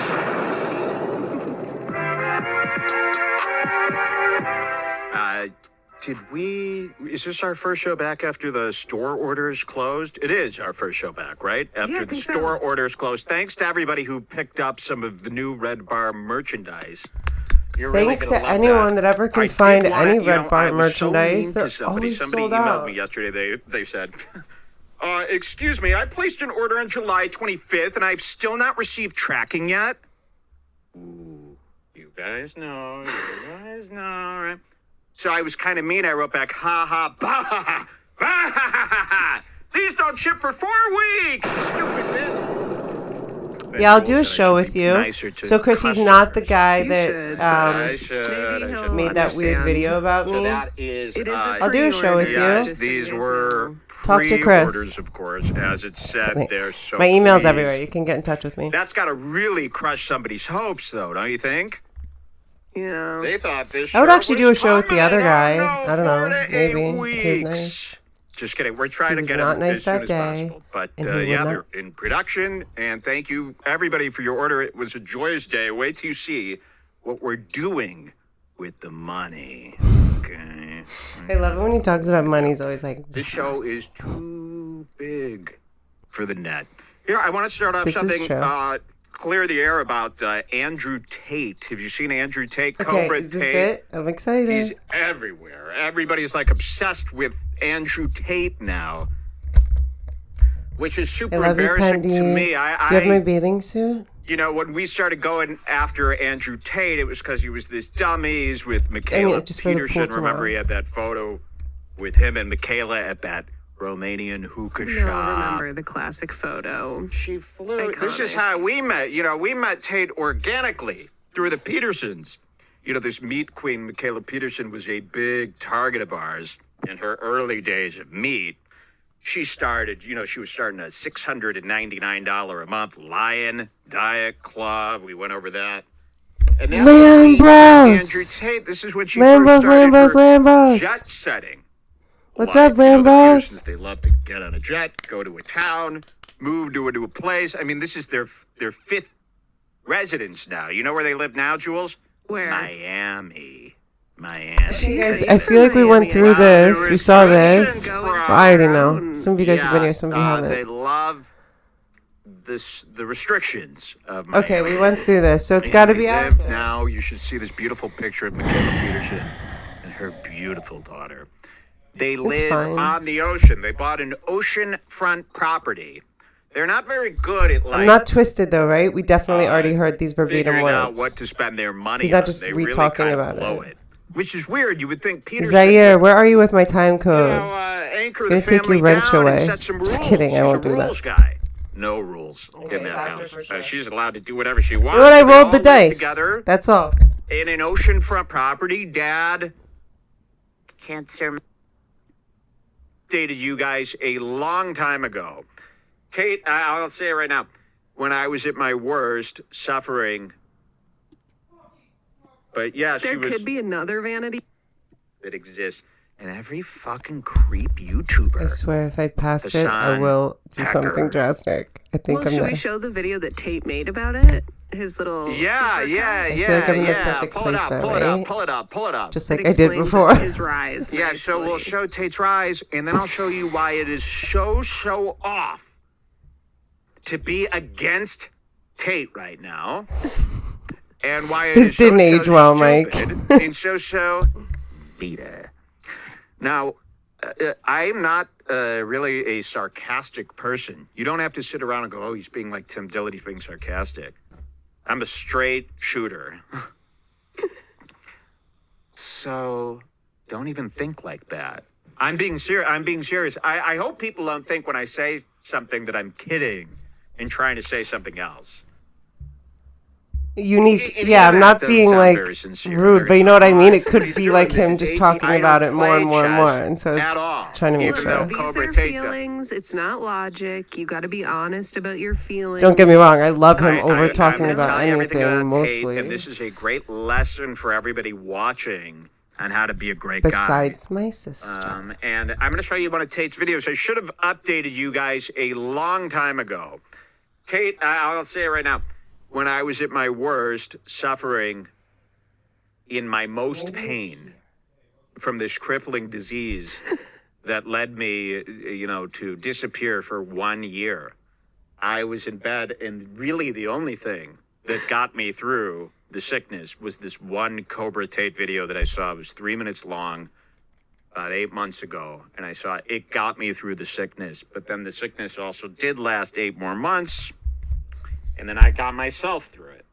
Speaker 2: Is this our first show back after the store orders closed? It is our first show back, right? After
Speaker 4: I
Speaker 2: the
Speaker 4: think so.
Speaker 2: store orders closed. Thanks to everybody who picked up some of the new Red Bar merchandise. You're really
Speaker 1: Thanks
Speaker 2: gonna
Speaker 1: to
Speaker 2: love
Speaker 1: anyone that ever
Speaker 2: I
Speaker 1: can
Speaker 2: did
Speaker 1: find
Speaker 2: wanna-
Speaker 1: any
Speaker 2: you know,
Speaker 1: Red Bar
Speaker 2: I was so
Speaker 1: merchandise.
Speaker 2: mean
Speaker 1: They're
Speaker 2: to somebody.
Speaker 1: always
Speaker 2: Somebody
Speaker 1: sold
Speaker 2: emailed
Speaker 1: out.
Speaker 2: me yesterday. They said, excuse me, I placed an order on July 25th and I've still not received tracking yet. Ooh, you guys know, right? So I was kind of mean. I wrote back, ha ha, bah ha ha, bah ha ha ha ha. These don't ship for 4 weeks. Stupid bitch.
Speaker 1: Yeah, I'll do a show with you. So, Chris, he's not the guy
Speaker 4: You should.
Speaker 1: that
Speaker 2: I should.
Speaker 1: made that weird
Speaker 4: Understand.
Speaker 1: video about
Speaker 2: So
Speaker 1: me.
Speaker 2: that is,
Speaker 4: It is a
Speaker 1: I'll do a show with
Speaker 4: pre-order,
Speaker 1: you.
Speaker 2: yes,
Speaker 4: just so
Speaker 2: these
Speaker 4: guys
Speaker 2: were
Speaker 4: know.
Speaker 1: Talk to Chris.
Speaker 2: pre-orders, of course, as it said
Speaker 1: kidding.
Speaker 2: there. So
Speaker 1: My email's
Speaker 2: please.
Speaker 1: everywhere. You can get in touch with me.
Speaker 2: That's got to really crush somebody's hopes, though, don't you think?
Speaker 4: Yeah.
Speaker 2: They thought this.
Speaker 1: I would
Speaker 2: shirt
Speaker 1: actually do
Speaker 2: was
Speaker 1: a show with the
Speaker 2: coming
Speaker 1: other
Speaker 2: in,
Speaker 1: guy. I don't know.
Speaker 2: 4 to 8
Speaker 1: Maybe. He was
Speaker 2: weeks.
Speaker 1: nice.
Speaker 2: Just kidding. We're trying
Speaker 1: He
Speaker 2: to
Speaker 1: was
Speaker 2: get
Speaker 1: not
Speaker 2: them
Speaker 1: nice
Speaker 2: as soon
Speaker 1: that
Speaker 2: as
Speaker 1: day,
Speaker 2: possible. But
Speaker 1: and he would
Speaker 2: yeah,
Speaker 1: not-
Speaker 2: they're in production. And thank you, everybody, for your order. It was a joyous day. Wait till you see what we're doing with the money. Okay.
Speaker 1: I love it when he talks about money. He's always like,
Speaker 2: This show is too big for the net. Here, I want to start off
Speaker 1: This is
Speaker 2: something,
Speaker 1: true.
Speaker 2: clear the air about Andrew Tate. Have you seen Andrew Tate?
Speaker 1: okay,
Speaker 2: Cobra
Speaker 1: is this
Speaker 2: Tate.
Speaker 1: it? I'm excited.
Speaker 2: He's everywhere. Everybody's like obsessed with Andrew Tate now, which is
Speaker 1: I
Speaker 2: super
Speaker 1: love you,
Speaker 2: embarrassing
Speaker 1: Pendy.
Speaker 2: to me.
Speaker 1: Do you have my bathing suit?
Speaker 2: You know, when we started going after Andrew Tate, it was because he was this dummies with Michaela
Speaker 1: just for the pool
Speaker 2: Peterson. Remember,
Speaker 1: tomorrow.
Speaker 2: he had that photo with him and Michaela at that Romanian hookah
Speaker 4: No,
Speaker 2: shop.
Speaker 4: remember the classic photo.
Speaker 2: She flew. This is
Speaker 4: Iconic.
Speaker 2: how we met. You know, we met Tate organically through the Petersons. You know, this meat queen, Michaela Peterson, was a big target of ours in her early days of meat. She started, you know, she was starting a $699 a month Lion Diet Club. We went over that. And then
Speaker 1: Lambros.
Speaker 2: Andrew Tate, this is when she
Speaker 1: Lambros,
Speaker 2: first started
Speaker 1: Lambros,
Speaker 2: her
Speaker 1: Lambros.
Speaker 2: jet setting.
Speaker 1: What's
Speaker 2: life.
Speaker 1: up,
Speaker 2: You know, the
Speaker 1: Lambros?
Speaker 2: Petersons, they love to get on a jet, go to a town, move to a place. I mean, this is their fifth residence now. You know where they live now, Jules?
Speaker 4: Where?
Speaker 2: Miami.
Speaker 1: You guys,
Speaker 4: She's
Speaker 1: I feel like we went through
Speaker 2: Wow, there
Speaker 1: this. We
Speaker 2: was
Speaker 1: saw
Speaker 2: restrictions
Speaker 1: this.
Speaker 2: from-
Speaker 1: Well, I already know. Some of you guys have been here, some of you
Speaker 2: They
Speaker 1: haven't.
Speaker 2: love the restrictions of Miami.
Speaker 1: Okay, we went through this, so it's got to
Speaker 2: And
Speaker 1: be
Speaker 2: they
Speaker 1: out
Speaker 2: live
Speaker 1: there.
Speaker 2: now. You should see this beautiful picture of Michaela Peterson and her beautiful daughter. They live
Speaker 1: fine.
Speaker 2: on the ocean. They bought an oceanfront property. They're not very good at
Speaker 1: I'm not twisted though, right? We definitely already heard these verbatim
Speaker 2: figuring out
Speaker 1: words.
Speaker 2: what to spend their money
Speaker 1: He's not
Speaker 2: on.
Speaker 1: just
Speaker 2: They really
Speaker 1: re-talking
Speaker 2: kind of
Speaker 1: about
Speaker 2: blow
Speaker 1: it.
Speaker 2: Which is weird. You would think Peterson.
Speaker 1: Zaire, where are you with my time code?
Speaker 2: You know, anchor
Speaker 1: Gonna
Speaker 2: the
Speaker 1: take
Speaker 2: family
Speaker 1: your wrench
Speaker 2: down
Speaker 1: away.
Speaker 2: and set some rules.
Speaker 1: Just kidding, I
Speaker 2: She's
Speaker 1: won't
Speaker 2: a
Speaker 1: do that.
Speaker 2: rules guy. No rules
Speaker 1: Okay,
Speaker 2: in that
Speaker 1: it's after
Speaker 2: house.
Speaker 1: for sure.
Speaker 2: She's allowed to do whatever she wants.
Speaker 1: You know what? I
Speaker 2: They
Speaker 1: rolled
Speaker 2: all
Speaker 1: the
Speaker 2: live
Speaker 1: dice.
Speaker 2: together
Speaker 1: That's all.
Speaker 2: in an oceanfront property. Dad cancer dated you guys a long time ago. Tate, I'll say it right now. When I was at my worst, suffering. But yeah,
Speaker 4: There
Speaker 2: she was.
Speaker 4: could be another vanity.
Speaker 2: That exists. And every fucking creep YouTuber.
Speaker 1: I swear, if I pass it, I
Speaker 2: Hassan
Speaker 1: will do
Speaker 2: Pecker.
Speaker 1: something drastic. I think
Speaker 4: Well,
Speaker 1: I'm
Speaker 4: should
Speaker 1: there.
Speaker 4: we show the video that Tate made about it? His little
Speaker 2: Yeah,
Speaker 4: supercut?
Speaker 2: yeah,
Speaker 1: feel
Speaker 2: yeah,
Speaker 1: like I'm in the
Speaker 2: yeah.
Speaker 1: perfect
Speaker 2: Pull it
Speaker 1: place
Speaker 2: up,
Speaker 1: there,
Speaker 2: pull it up,
Speaker 1: right?
Speaker 2: pull it up, pull it up.
Speaker 1: Just
Speaker 4: It
Speaker 1: like I did
Speaker 4: explains
Speaker 1: before.
Speaker 4: his rise.
Speaker 2: Yeah, so we'll
Speaker 4: nicely.
Speaker 2: show Tate's rise, and then I'll show you why it is so off to be against Tate right now, and why it
Speaker 1: This
Speaker 2: is
Speaker 1: didn't
Speaker 2: so
Speaker 1: age well, Mike.
Speaker 2: stupid and so beta. Now, I'm not really a sarcastic person. You don't have to sit around and go, "Oh, he's being like Tim Dillon, he's being sarcastic." I'm a straight shooter. So don't even think like that. I'm being serious. I hope people don't think when I say something that I'm kidding and trying to say something else.
Speaker 1: Unique.
Speaker 2: And
Speaker 1: Yeah,
Speaker 2: even
Speaker 1: I'm
Speaker 2: that
Speaker 1: not
Speaker 2: doesn't
Speaker 1: being
Speaker 2: sound
Speaker 1: like
Speaker 2: very sincere.
Speaker 1: rude, but you know what I mean? It could
Speaker 2: Somebody's
Speaker 1: be
Speaker 2: doing
Speaker 1: like
Speaker 2: this.
Speaker 1: him
Speaker 2: It's
Speaker 1: just
Speaker 2: 18.
Speaker 1: talking
Speaker 2: I
Speaker 1: about
Speaker 2: don't
Speaker 1: it more and
Speaker 2: play
Speaker 1: more and more.
Speaker 2: chess
Speaker 1: And so
Speaker 2: at all.
Speaker 1: it's trying to make
Speaker 2: Even
Speaker 1: sure.
Speaker 2: though
Speaker 4: These
Speaker 2: Cobra
Speaker 4: are
Speaker 2: Tate does.
Speaker 4: feelings. It's not logic. You got to be honest about your feelings.
Speaker 1: Don't get me wrong. I love him
Speaker 2: I'm
Speaker 1: over
Speaker 2: gonna
Speaker 1: talking
Speaker 2: tell
Speaker 1: about
Speaker 2: you everything
Speaker 1: anything,
Speaker 2: about Tate,
Speaker 1: mostly.
Speaker 2: and this is a great lesson for everybody watching on how to be a great guy.
Speaker 1: Besides my sister.
Speaker 2: And I'm going to show you one of Tate's videos. I should have updated you guys a long time ago. Tate, I'll say it right now. When I was at my worst, suffering in my most pain from this crippling disease that led me, to disappear for 1 year, I was in bed, and really the only thing that got me through the sickness was this one Cobra Tate video that I saw. It was 3 minutes long, about 8 months ago, and I saw it got me through the sickness. But then the sickness also did last 8 more months, and then I got myself through it.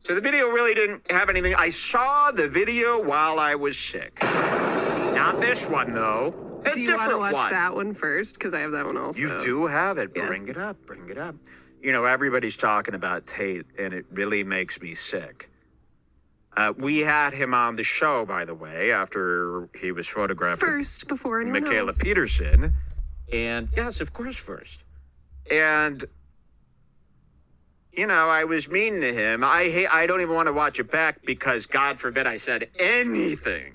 Speaker 2: So the video really didn't have anything. I saw the video while I was sick. Not this one, though. A
Speaker 4: Do you want to
Speaker 2: different
Speaker 4: watch
Speaker 2: one.
Speaker 4: that one first? Because I have that one also.
Speaker 2: You do have it.
Speaker 4: Yeah.
Speaker 2: Bring it up. Bring it up. Everybody's talking about Tate, and it really makes me sick. We had him on the show, by the way, after he was photographed with
Speaker 4: First, before anyone
Speaker 2: Michaela
Speaker 4: else.
Speaker 2: Peterson. And yes, of course, first. And, I was mean to him. I don't even want to watch it back because, God forbid, I said anything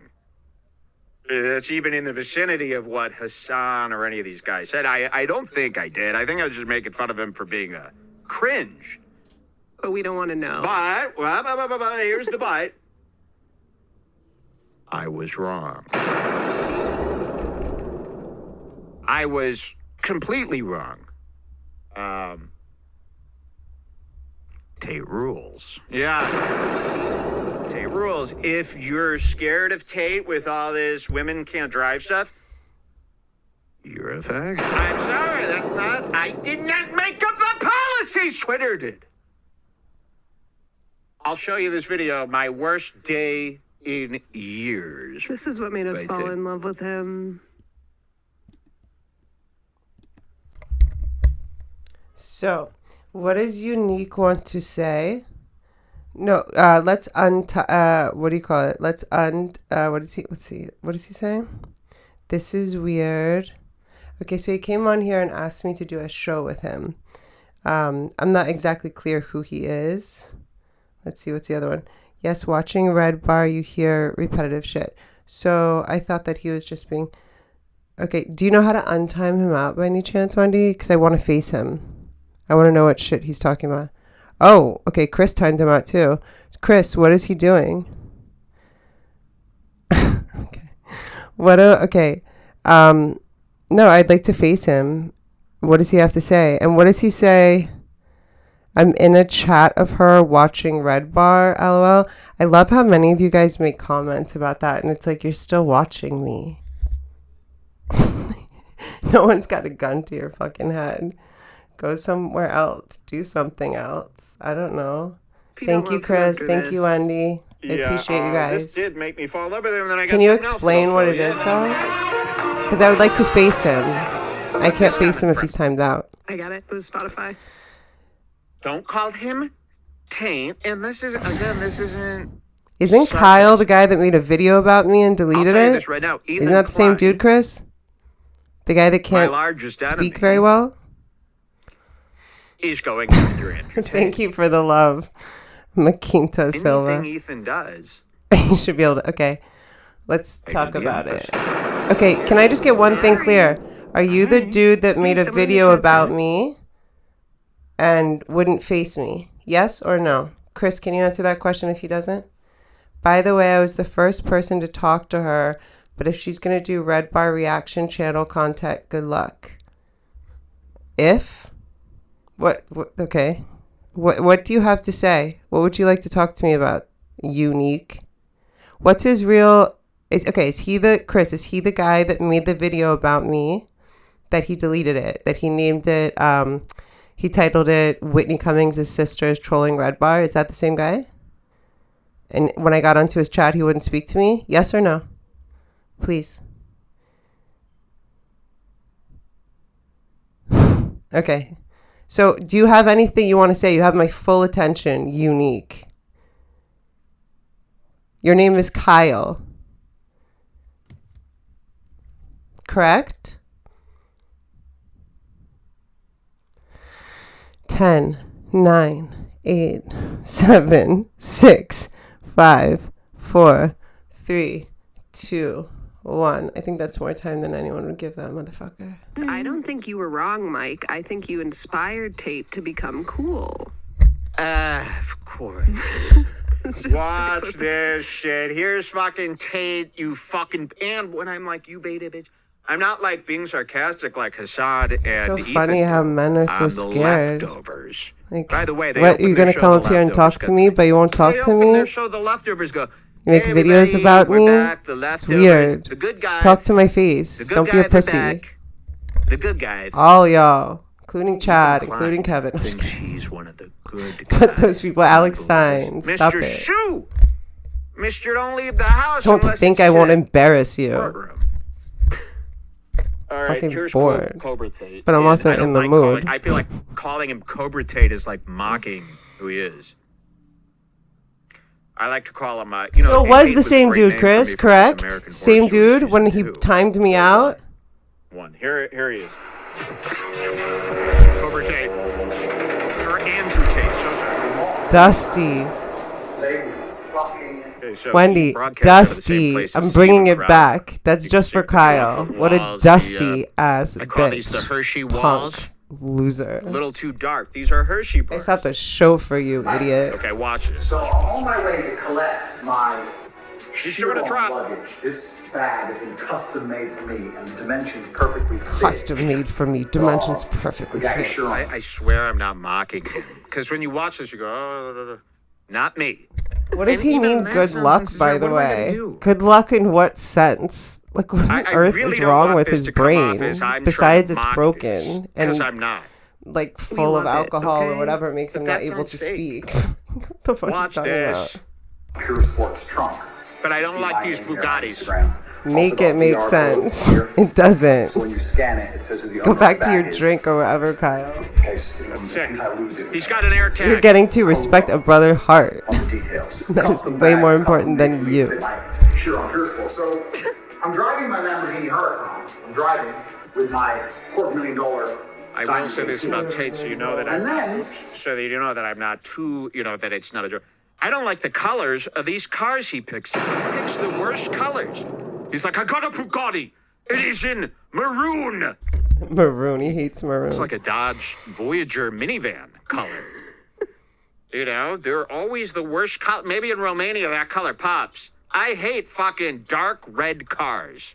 Speaker 2: that's even in the vicinity of what Hassan or any of these guys said. I don't think I did. I think I was just making fun of him for being a cringe.
Speaker 4: But we don't want to know.
Speaker 2: But, here's the but. I was wrong. I was completely wrong. Tate rules. Yeah. Tate rules. If you're scared of Tate with all this women can't drive stuff, you're a fag. I'm sorry, that's not. I did not make up the policies. Twitter did. I'll show you this video. My worst day in years.
Speaker 4: This is what made us
Speaker 2: Right,
Speaker 4: fall
Speaker 2: Tate.
Speaker 4: in love with him.
Speaker 1: So, what does Unique want to say? No, let's what do you call it? Let's what is he saying? This is weird. Okay, so he came on here and asked me to do a show with him. I'm not exactly clear who he is. Let's see, what's the other one? Yes, watching Red Bar, you hear repetitive shit. So I thought that he was just being... Okay, do you know how to untime him out by any chance, Wendy? Because I want to face him. I want to know what shit he's talking about. Oh, okay, Chris timed him out too. Chris, what is he doing? Okay. No, I'd like to face him. What does he have to say? And what does he say? I'm in a chat of her watching Red Bar, LOL. I love how many of you guys make comments about that, and it's like, you're still watching me. No one's got a gun to your fucking head. Go somewhere else. Do something else. I don't know.
Speaker 4: If you don't
Speaker 1: Thank you,
Speaker 4: love him
Speaker 1: Chris.
Speaker 4: after
Speaker 1: Thank
Speaker 4: this.
Speaker 1: you, Wendy. I appreciate you guys.
Speaker 2: This did make me fall in love with him. And then I got
Speaker 1: Can you
Speaker 2: something else that
Speaker 1: explain
Speaker 2: I'll
Speaker 1: what
Speaker 2: show
Speaker 1: it
Speaker 2: you.
Speaker 1: is, though? Because I would like to face him. I can't face him if he's timed out.
Speaker 4: I got it. It was Spotify.
Speaker 2: Don't call him taint. And this is again. This isn't.
Speaker 1: Isn't Kyle the guy that made a video about me and deleted
Speaker 2: I'll tell you
Speaker 1: it?
Speaker 2: this right now.
Speaker 1: Isn't that the same dude, Chris? The guy that
Speaker 2: My
Speaker 1: can't
Speaker 2: largest
Speaker 1: speak
Speaker 2: enemy,
Speaker 1: very well?
Speaker 2: He's going after Andrew Tate.
Speaker 1: Thank you for the love, Maquinta Silva.
Speaker 2: Anything Ethan does.
Speaker 1: You should be able to. Okay, let's talk about it. Okay, can I just get one thing clear? Are you the dude that made a video about me and wouldn't face me? Yes or no? Chris, can you answer that question if he doesn't? By the way, I was the first person to talk to her, but if she's going to do Red Bar reaction channel content, good luck. If? What okay. What do you have to say? What would you like to talk to me about? Unique. What's his real... Is he the guy that made the video about me? That he deleted it? That he named it... he titled it Whitney Cummings' sister is trolling Red Bar. Is that the same guy? And when I got onto his chat, he wouldn't speak to me? Yes or no? Please. Okay. So, do you have anything you want to say? You have my full attention. Unique. Your name is Kyle. Correct? 10, 9, 8, 7, 6, 5, 4, 3, 2, 1. I think that's more time than anyone would give that motherfucker.
Speaker 4: I don't think you were wrong, Mike. I think you inspired Tate to become cool.
Speaker 2: Of course. Watch this shit. Here's fucking Tate, you fucking... And when I'm like, you beta bitch, I'm not like being sarcastic like Hassad and
Speaker 1: It's so
Speaker 2: Ethan
Speaker 1: funny how men are so
Speaker 2: I'm
Speaker 1: scared.
Speaker 2: The leftovers.
Speaker 1: Like,
Speaker 2: by the way, they
Speaker 1: what,
Speaker 2: open
Speaker 1: you're
Speaker 2: their
Speaker 1: gonna
Speaker 2: show,
Speaker 1: come
Speaker 2: The
Speaker 1: up here and
Speaker 2: Leftovers,
Speaker 1: talk to me, but you won't talk
Speaker 2: they
Speaker 1: to
Speaker 2: open
Speaker 1: me?
Speaker 2: Their show, The Leftovers go,
Speaker 1: You make
Speaker 2: "Hey,
Speaker 1: videos
Speaker 2: everybody,
Speaker 1: about
Speaker 2: we're
Speaker 1: me?
Speaker 2: back, the
Speaker 1: It's
Speaker 2: leftovers,
Speaker 1: weird.
Speaker 2: The good guys.
Speaker 1: Talk to my face.
Speaker 2: The good
Speaker 1: Don't be a
Speaker 2: guys are
Speaker 1: pussy.
Speaker 2: back. The good guys.
Speaker 1: All y'all, including Chad,
Speaker 2: Klein
Speaker 1: including Kevin.
Speaker 2: thinks he's one of the good guys.
Speaker 1: But those people, Alex Stein, stop
Speaker 2: Mr.
Speaker 1: it.
Speaker 2: Shue! Mr. Don't leave the house
Speaker 1: Don't
Speaker 2: unless
Speaker 1: think
Speaker 2: it's
Speaker 1: I won't
Speaker 2: to
Speaker 1: embarrass you.
Speaker 2: courtroom. All right,
Speaker 1: Fucking
Speaker 2: here's
Speaker 1: bored.
Speaker 2: Cobra Tate.
Speaker 1: But I'm
Speaker 2: And
Speaker 1: also
Speaker 2: I don't
Speaker 1: in the
Speaker 2: like
Speaker 1: mood.
Speaker 2: I feel like calling him Cobra Tate is like mocking who he is. I like to call him,
Speaker 1: So it was
Speaker 2: Tate
Speaker 1: the
Speaker 2: a
Speaker 1: same
Speaker 2: great
Speaker 1: dude,
Speaker 2: name for
Speaker 1: Chris,
Speaker 2: me for
Speaker 1: correct?
Speaker 2: American Horror
Speaker 1: Same
Speaker 2: Story
Speaker 1: dude when he
Speaker 2: Season 2.
Speaker 1: timed me out?
Speaker 2: One. Here he is. Cobra Tate. Or Andrew Tate. So sorry.
Speaker 1: Dusty.
Speaker 2: Okay, so
Speaker 1: Wendy,
Speaker 2: he broadcast out of the same
Speaker 1: Dusty.
Speaker 2: place
Speaker 1: I'm
Speaker 2: as
Speaker 1: bringing
Speaker 2: Steven
Speaker 1: it
Speaker 2: Crowder.
Speaker 1: back. That's
Speaker 2: You can
Speaker 1: just
Speaker 2: see
Speaker 1: for
Speaker 2: the
Speaker 1: Kyle. What a
Speaker 2: walls,
Speaker 1: dusty ass
Speaker 2: I call these the
Speaker 1: bitch.
Speaker 2: Hershey walls.
Speaker 1: Punk. Loser.
Speaker 2: A little too dark. These are Hershey
Speaker 1: I
Speaker 2: bars.
Speaker 1: stopped a show for you, idiot.
Speaker 2: Okay, watch this.
Speaker 6: So I'm on my way to collect my
Speaker 2: still gonna drop.
Speaker 6: luggage. This bag has been custom made for me, and the dimensions perfectly fit.
Speaker 1: Custom made for me. Dimensions perfectly
Speaker 6: Yeah,
Speaker 1: fit.
Speaker 6: sure.
Speaker 2: I swear I'm not mocking him. Because when you watch this, you go, oh, not me.
Speaker 1: What does
Speaker 2: And
Speaker 1: he
Speaker 2: even
Speaker 1: mean,
Speaker 2: that
Speaker 1: good
Speaker 2: sounds
Speaker 1: luck,
Speaker 2: insincere.
Speaker 1: by the
Speaker 2: What am I gonna
Speaker 1: way?
Speaker 2: do?
Speaker 1: Good luck in what sense? Like, what on
Speaker 2: I
Speaker 1: earth
Speaker 2: really
Speaker 1: is
Speaker 2: don't
Speaker 1: wrong
Speaker 2: want
Speaker 1: with
Speaker 2: this
Speaker 1: his
Speaker 2: to come off
Speaker 1: brain?
Speaker 2: as I'm
Speaker 1: Besides,
Speaker 2: trying to
Speaker 1: it's
Speaker 2: mock
Speaker 1: broken
Speaker 2: this,
Speaker 1: and
Speaker 2: because I'm not.
Speaker 1: like full of
Speaker 4: love it,
Speaker 1: alcohol or
Speaker 4: okay?
Speaker 1: whatever makes him
Speaker 2: But
Speaker 1: not
Speaker 2: that
Speaker 1: able to
Speaker 2: sounds fake.
Speaker 1: speak. What the fuck
Speaker 2: Watch
Speaker 1: are you talking
Speaker 2: this.
Speaker 1: about?
Speaker 6: Pure sports trunk.
Speaker 2: But I don't
Speaker 6: See
Speaker 2: like
Speaker 6: my
Speaker 2: these
Speaker 6: name here on
Speaker 2: Bugattis.
Speaker 6: Instagram.
Speaker 1: Make
Speaker 6: Also
Speaker 1: it
Speaker 6: got
Speaker 1: make
Speaker 6: VR
Speaker 1: sense.
Speaker 6: code here.
Speaker 1: It doesn't.
Speaker 6: So when you scan it, it says who the
Speaker 1: Go
Speaker 6: owner
Speaker 1: back
Speaker 6: of the
Speaker 1: to your
Speaker 6: bag is.
Speaker 1: drink or whatever, Kyle.
Speaker 6: In case I lose it.
Speaker 2: He's got an air tag.
Speaker 1: You're getting to respect a brother heart.
Speaker 6: On the details.
Speaker 1: That is
Speaker 6: Custom
Speaker 1: way
Speaker 6: bag,
Speaker 1: more
Speaker 6: custom
Speaker 1: important
Speaker 6: made
Speaker 1: than
Speaker 6: for me
Speaker 1: you.
Speaker 6: to fit my shirt on Pure Sports. So I'm driving my Lamborghini Huracan. I'm driving with my $250,000.
Speaker 2: I will say this about Tate, so you know that
Speaker 6: And then
Speaker 2: so that you know that I'm not too, that it's not a joke. I don't like the colors of these cars he picks. He picks the worst colors. He's like, I got a Bugatti. It is in maroon.
Speaker 1: Maroon. He hates maroon.
Speaker 2: It's like a Dodge Voyager minivan color. They're always the worst color. Maybe in Romania that color pops. I hate fucking dark red cars.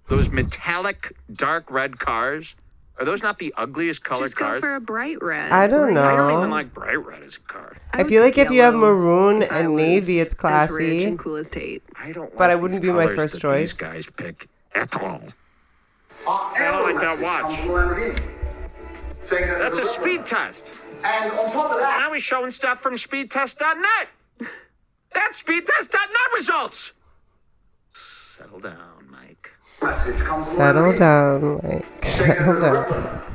Speaker 2: Those metallic dark red cars. Are those not the ugliest colored
Speaker 4: Just go
Speaker 2: cars?
Speaker 4: for a bright red.
Speaker 1: I don't know.
Speaker 2: I don't even like bright red as a car.
Speaker 1: I feel like if you have maroon and navy, it's
Speaker 4: As rich
Speaker 1: classy.
Speaker 4: and cool as Tate.
Speaker 2: I don't.
Speaker 1: But
Speaker 2: like
Speaker 1: I wouldn't
Speaker 2: these
Speaker 1: be my
Speaker 2: colors
Speaker 1: first
Speaker 2: that
Speaker 1: choice.
Speaker 2: These guys pick at all.
Speaker 6: I
Speaker 2: don't like that watch.
Speaker 6: Saying that
Speaker 2: That's a
Speaker 6: it's
Speaker 2: speed test.
Speaker 6: And on top of that,
Speaker 2: Now he's showing stuff from speedtest.net. That's speedtest.net results. Settle down, Mike.
Speaker 6: message comes from
Speaker 1: Settle
Speaker 6: Lamborghini,
Speaker 1: down, Mike.
Speaker 6: saying that
Speaker 1: Settle
Speaker 6: there's a
Speaker 1: down.
Speaker 6: replica.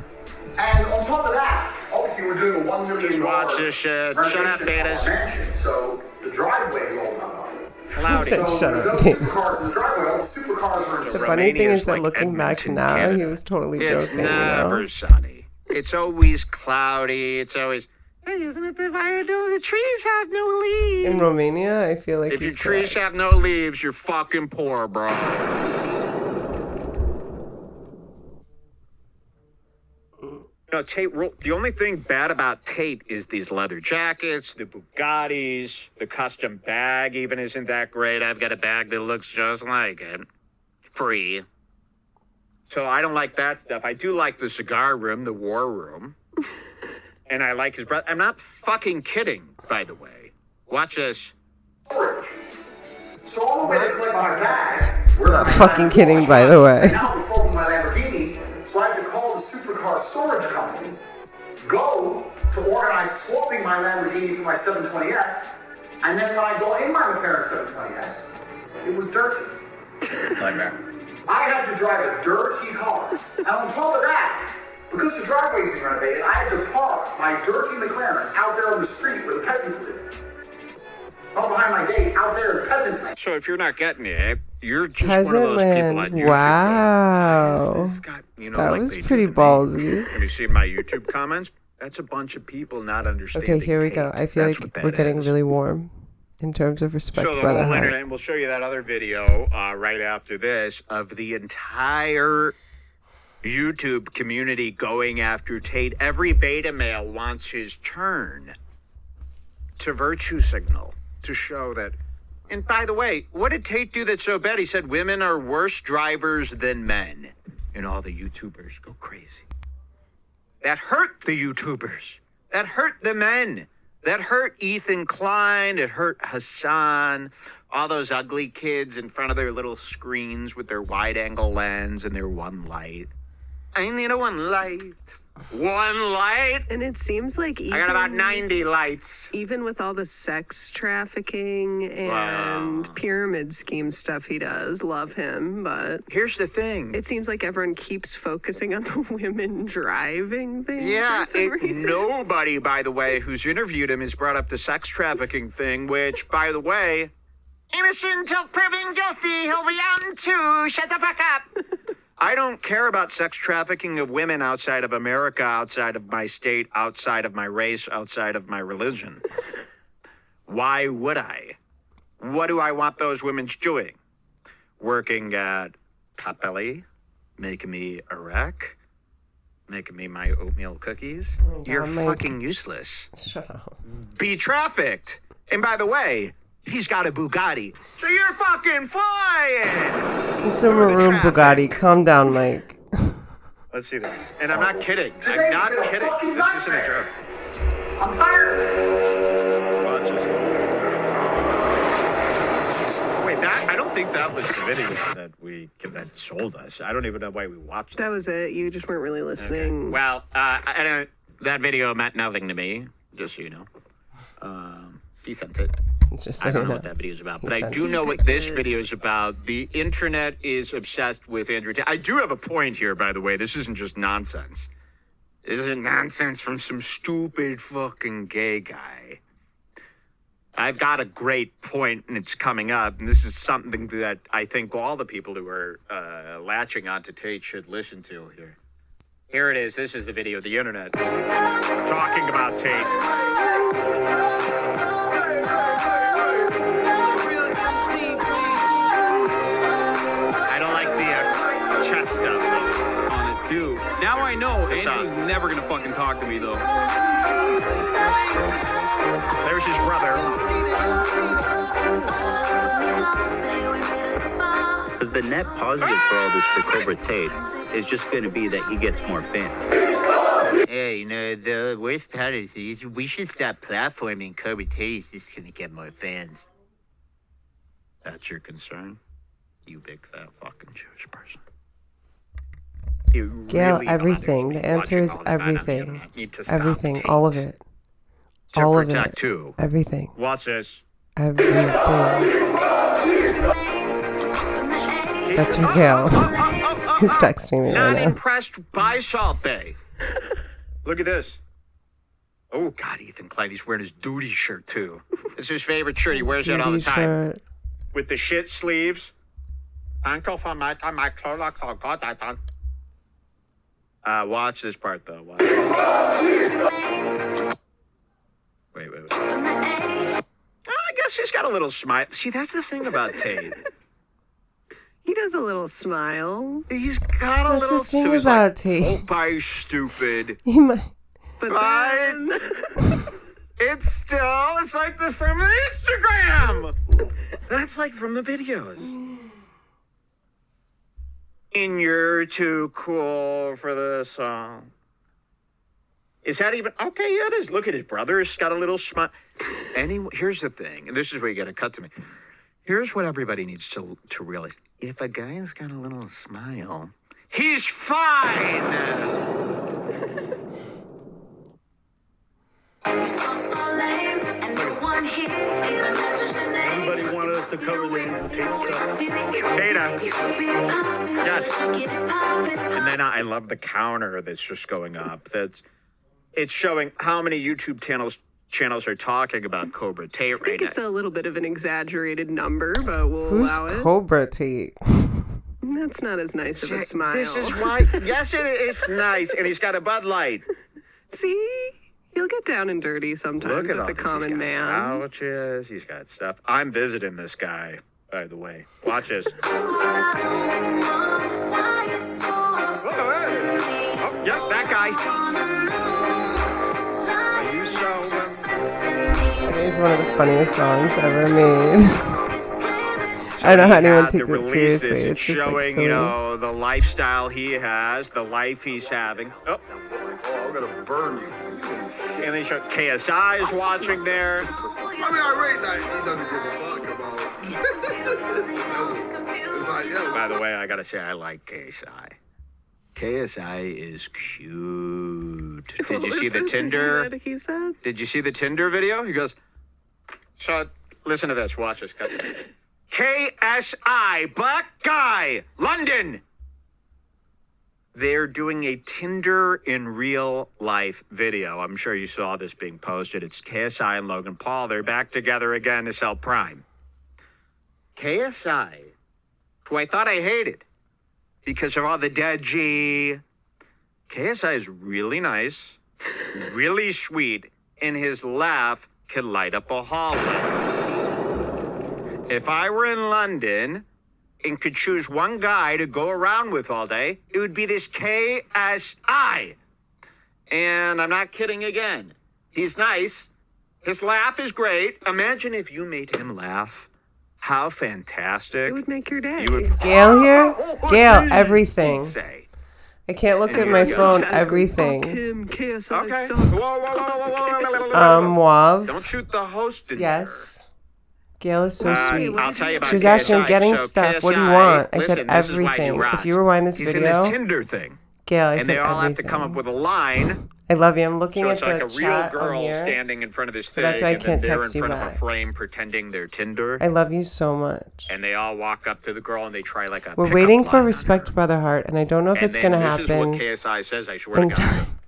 Speaker 6: And on top of that, obviously we're doing a $1 million
Speaker 2: Watch this shit. Shut up, betas.
Speaker 6: mansion, so the driveway is all done up.
Speaker 2: Cloudy.
Speaker 6: So
Speaker 1: Shut
Speaker 6: there's no
Speaker 1: up.
Speaker 6: supercars in the driveway. All the supercars are in
Speaker 1: The
Speaker 6: the
Speaker 1: funny thing is that
Speaker 2: like
Speaker 1: looking back
Speaker 2: Edmonton,
Speaker 1: now, he
Speaker 2: Canada.
Speaker 1: was totally
Speaker 2: It's
Speaker 1: joking.
Speaker 2: never sunny. It's always cloudy. It's always, hey, isn't it the fire? No, the trees have no leaves.
Speaker 1: In Romania, I feel like
Speaker 2: If your
Speaker 1: he's
Speaker 2: trees
Speaker 1: correct.
Speaker 2: have no leaves, you're fucking poor, bro. No, Tate, the only thing bad about Tate is these leather jackets, the Bugattis, the custom bag even isn't that great. I've got a bag that looks just like it. Free. So I don't like that stuff. I do like the cigar room, the war room. And I like his brother. I'm not fucking kidding, by the way. Watch this.
Speaker 6: storage. So on the way to collect my bag, we're
Speaker 1: Not fucking kidding, by the way.
Speaker 6: Now the problem with my Lamborghini, so I had to call the supercar storage company, go to organize swapping my Lamborghini for my 720S, and then when I got in my McLaren 720S, it was dirty.
Speaker 2: Nightmare.
Speaker 6: I had to drive a dirty car. And on top of that, because the driveway's been renovated, I had to park my dirty McLaren out there on the street where the peasants live. Not behind my gate, out there in peasant land.
Speaker 2: So if you're not getting it, you're just one of
Speaker 1: Peasant
Speaker 2: those people on
Speaker 1: land.
Speaker 2: YouTube.
Speaker 1: Wow.
Speaker 2: This guy, you know,
Speaker 1: That
Speaker 2: like
Speaker 1: was
Speaker 2: they do
Speaker 1: pretty
Speaker 2: to me.
Speaker 1: ballsy.
Speaker 2: Have you seen my YouTube comments? That's a bunch of people not understanding.
Speaker 1: Okay, here we go.
Speaker 2: Tate.
Speaker 1: I feel
Speaker 2: That's
Speaker 1: like
Speaker 2: what
Speaker 1: we're
Speaker 2: that
Speaker 1: getting
Speaker 2: is.
Speaker 1: really warm in terms of respect
Speaker 2: So the
Speaker 1: by the
Speaker 2: whole
Speaker 1: heart.
Speaker 2: internet, and we'll show you that other video right after this of the entire YouTube community going after Tate. Every beta male wants his turn to virtue signal to show that. And by the way, what did Tate do that's so bad? He said women are worse drivers than men. And all the YouTubers go crazy. That hurt the YouTubers. That hurt the men. That hurt Ethan Klein. It hurt Hassan. All those ugly kids in front of their little screens with their wide angle lens and their one light. I need a one light. One light?
Speaker 4: And it seems like
Speaker 2: I got about 90 lights.
Speaker 4: even with all the sex trafficking and
Speaker 2: Wow.
Speaker 4: pyramid scheme stuff he does, love him, but
Speaker 2: Here's the thing.
Speaker 4: it seems like everyone keeps focusing on the women driving thing
Speaker 2: Yeah,
Speaker 4: for some reason.
Speaker 2: nobody, by the way, who's interviewed him has brought up the sex trafficking thing, which, by the way, innocent until proven guilty, he'll be on too. Shut the fuck up. I don't care about sex trafficking of women outside of America, outside of my state, outside of my race, outside of my religion. Why would I? What do I want those women doing? Working at Potbelly, making me a wreck, making me my oatmeal cookies. You're
Speaker 1: Mike.
Speaker 2: fucking useless.
Speaker 1: Shut up.
Speaker 2: Be trafficked. And by the way, he's got a Bugatti. So you're fucking flying.
Speaker 1: It's a
Speaker 2: Through the
Speaker 1: maroon
Speaker 2: traffic.
Speaker 1: Bugatti. Calm down, Mike.
Speaker 2: Let's see this. And I'm not kidding.
Speaker 6: Today's
Speaker 2: I'm not
Speaker 6: been a
Speaker 2: kidding.
Speaker 6: fucking
Speaker 2: This isn't a
Speaker 6: nightmare.
Speaker 2: joke.
Speaker 6: I'm tired of this.
Speaker 2: Watch this. Wait, I don't think that was the video that sold us. I don't even know why we watched
Speaker 4: That
Speaker 2: that.
Speaker 4: was it. You just weren't really listening.
Speaker 2: Well, I don't, that video meant nothing to me, just so you know. She sent it.
Speaker 1: Just so
Speaker 2: I don't
Speaker 1: you
Speaker 2: know
Speaker 1: know.
Speaker 2: what that video is about, but I
Speaker 1: sent
Speaker 2: do
Speaker 1: it.
Speaker 2: know what this video is about. The internet is obsessed with Andrew Tate. I do have a point here, by the way. This isn't just nonsense. This isn't nonsense from some stupid fucking gay guy. I've got a great point, and it's coming up. And this is something that I think all the people who are latching onto Tate should listen to here. Here it is. This is the video of the internet talking about Tate. I don't like the chest stuff, though.
Speaker 7: On it too. Now I know
Speaker 2: What's
Speaker 7: Andrew's
Speaker 2: up?
Speaker 7: never gonna fucking talk to me though.
Speaker 2: There's his brother.
Speaker 8: Because the net positive for all this for Cobra Tate is just going to be that he gets more fans.
Speaker 2: Hey, you know, the worst part is we should stop platforming Cobra Tate. He's just going to get more fans. That's your concern? You big fat fucking Jewish person. It
Speaker 1: Gail,
Speaker 2: really
Speaker 1: everything.
Speaker 2: bothers me
Speaker 1: The answer
Speaker 2: watching
Speaker 1: is
Speaker 2: all the men on the
Speaker 1: everything.
Speaker 2: internet need to stop
Speaker 1: Everything.
Speaker 2: Tate
Speaker 1: All of it.
Speaker 2: To
Speaker 1: All of
Speaker 2: protect
Speaker 1: it.
Speaker 2: who?
Speaker 1: Everything.
Speaker 2: Watch this.
Speaker 1: Everything. That's your Gail. Who's texting me
Speaker 2: Not
Speaker 1: right now?
Speaker 2: impressed by Salt Bay. Look at this. Oh, God, Ethan Klein, he's wearing his duty shirt, too. It's his favorite shirt. He wears it all the time.
Speaker 1: Shirt.
Speaker 2: With the shit sleeves. Uncle for my clothes, watch this part, though. Watch. Wait. I guess he's got a little smile. See, that's the thing about Tate.
Speaker 4: He does a little smile.
Speaker 2: He's got a
Speaker 1: That's
Speaker 2: little...
Speaker 1: the thing
Speaker 2: so he's
Speaker 1: about
Speaker 2: like,
Speaker 1: Tate.
Speaker 2: "Oh, bye, stupid."
Speaker 1: He might.
Speaker 4: But
Speaker 2: Right?
Speaker 4: then...
Speaker 2: It's like the from the Instagram. That's like from the videos. And you're too cool for this song. Is that even okay? Yeah, it is. Look at his brother. He's got a little smile. Here's the thing, and this is where you got to cut to me. Here's what everybody needs to realize: if a guy's got a little smile, he's fine.
Speaker 7: Everybody wanted us to cover the Angel Tate stuff.
Speaker 2: Data. Yes. And then I love the counter that's just going up. It's showing how many YouTube channels are talking about Cobra Tate
Speaker 4: I
Speaker 2: right
Speaker 4: think
Speaker 2: now.
Speaker 4: it's a little bit of an exaggerated number, but we'll
Speaker 1: Who's
Speaker 4: allow it.
Speaker 1: Cobra Tate?
Speaker 4: That's not as nice of a smile.
Speaker 2: This is why. Yes, it is nice, and he's got a Bud Light.
Speaker 4: See? He'll get down and dirty sometimes
Speaker 2: Look at
Speaker 4: with
Speaker 2: all
Speaker 4: the
Speaker 2: this.
Speaker 4: common
Speaker 2: He's got
Speaker 4: man.
Speaker 2: pouches. He's got stuff. I'm visiting this guy, by the way. Watch this. Oh, yep, that guy.
Speaker 1: It's one of the funniest songs ever made. I don't know how anyone takes it seriously.
Speaker 2: It's
Speaker 1: It's just like
Speaker 2: showing,
Speaker 1: silly.
Speaker 2: the lifestyle he has, the life he's having. Oh,
Speaker 6: I'm gonna burn you.
Speaker 2: and they show KSI is watching there.
Speaker 6: I mean, I rate that he doesn't give a fuck about. It's like, yeah.
Speaker 2: By the way, I gotta say, I like KSI. KSI is cute. Did you see the Tinder?
Speaker 4: What he said?
Speaker 2: Did you see the Tinder video? He goes, so listen to this. Watch this. Cut this. KSI, black guy, London. They're doing a Tinder in real life video. I'm sure you saw this being posted. It's KSI and Logan Paul. They're back together again to sell Prime. KSI, who I thought I hated because of all the dead G. KSI is really nice, really sweet, and his laugh can light up a hallway. If I were in London and could choose one guy to go around with all day, it would be this KSI. And I'm not kidding again. He's nice. His laugh is great. Imagine if you made him laugh. How fantastic.
Speaker 4: It would make your day.
Speaker 2: You would
Speaker 1: Is Gail here? Gail,
Speaker 2: he'd
Speaker 1: everything.
Speaker 2: say.
Speaker 1: I can't look
Speaker 2: And
Speaker 1: at
Speaker 2: here
Speaker 1: my
Speaker 2: we go.
Speaker 1: phone.
Speaker 4: Chaz goes,
Speaker 1: Everything.
Speaker 4: "Fuck him, KSI
Speaker 2: Okay.
Speaker 4: sucks."
Speaker 1: Wav.
Speaker 2: Don't shoot the host in
Speaker 1: Yes. Gail is so
Speaker 2: there.
Speaker 1: sweet.
Speaker 2: I'll tell you about
Speaker 1: She was asking, I'm
Speaker 2: KSI.
Speaker 1: getting
Speaker 2: So
Speaker 1: stuff. What do you
Speaker 2: KSI,
Speaker 1: want? I
Speaker 2: listen,
Speaker 1: said
Speaker 2: this is why he
Speaker 1: everything. If
Speaker 2: rocks.
Speaker 1: you rewind this
Speaker 2: He's in
Speaker 1: video,
Speaker 2: this Tinder thing.
Speaker 1: Gail, I
Speaker 2: And
Speaker 1: said
Speaker 2: they all have to
Speaker 1: everything.
Speaker 2: come up with a line.
Speaker 1: I love you. I'm looking
Speaker 2: So
Speaker 1: at
Speaker 2: it's like
Speaker 1: the
Speaker 2: a real
Speaker 1: chat on
Speaker 2: girl
Speaker 1: here.
Speaker 2: standing in front of this thing,
Speaker 1: that's why I
Speaker 2: and then
Speaker 1: can't
Speaker 2: they're in
Speaker 1: text you
Speaker 2: front of a
Speaker 1: back.
Speaker 2: frame pretending they're Tinder.
Speaker 1: I love you so much.
Speaker 2: And they all walk up to the girl and they try like a
Speaker 1: We're
Speaker 2: pickup
Speaker 1: waiting for
Speaker 2: line on
Speaker 1: Respect
Speaker 2: her.
Speaker 1: Brother Heart, and I don't know if
Speaker 2: And
Speaker 1: it's
Speaker 2: then
Speaker 1: gonna
Speaker 2: this is
Speaker 1: happen.
Speaker 2: what KSI says, I swear to
Speaker 1: in
Speaker 2: God.
Speaker 1: time.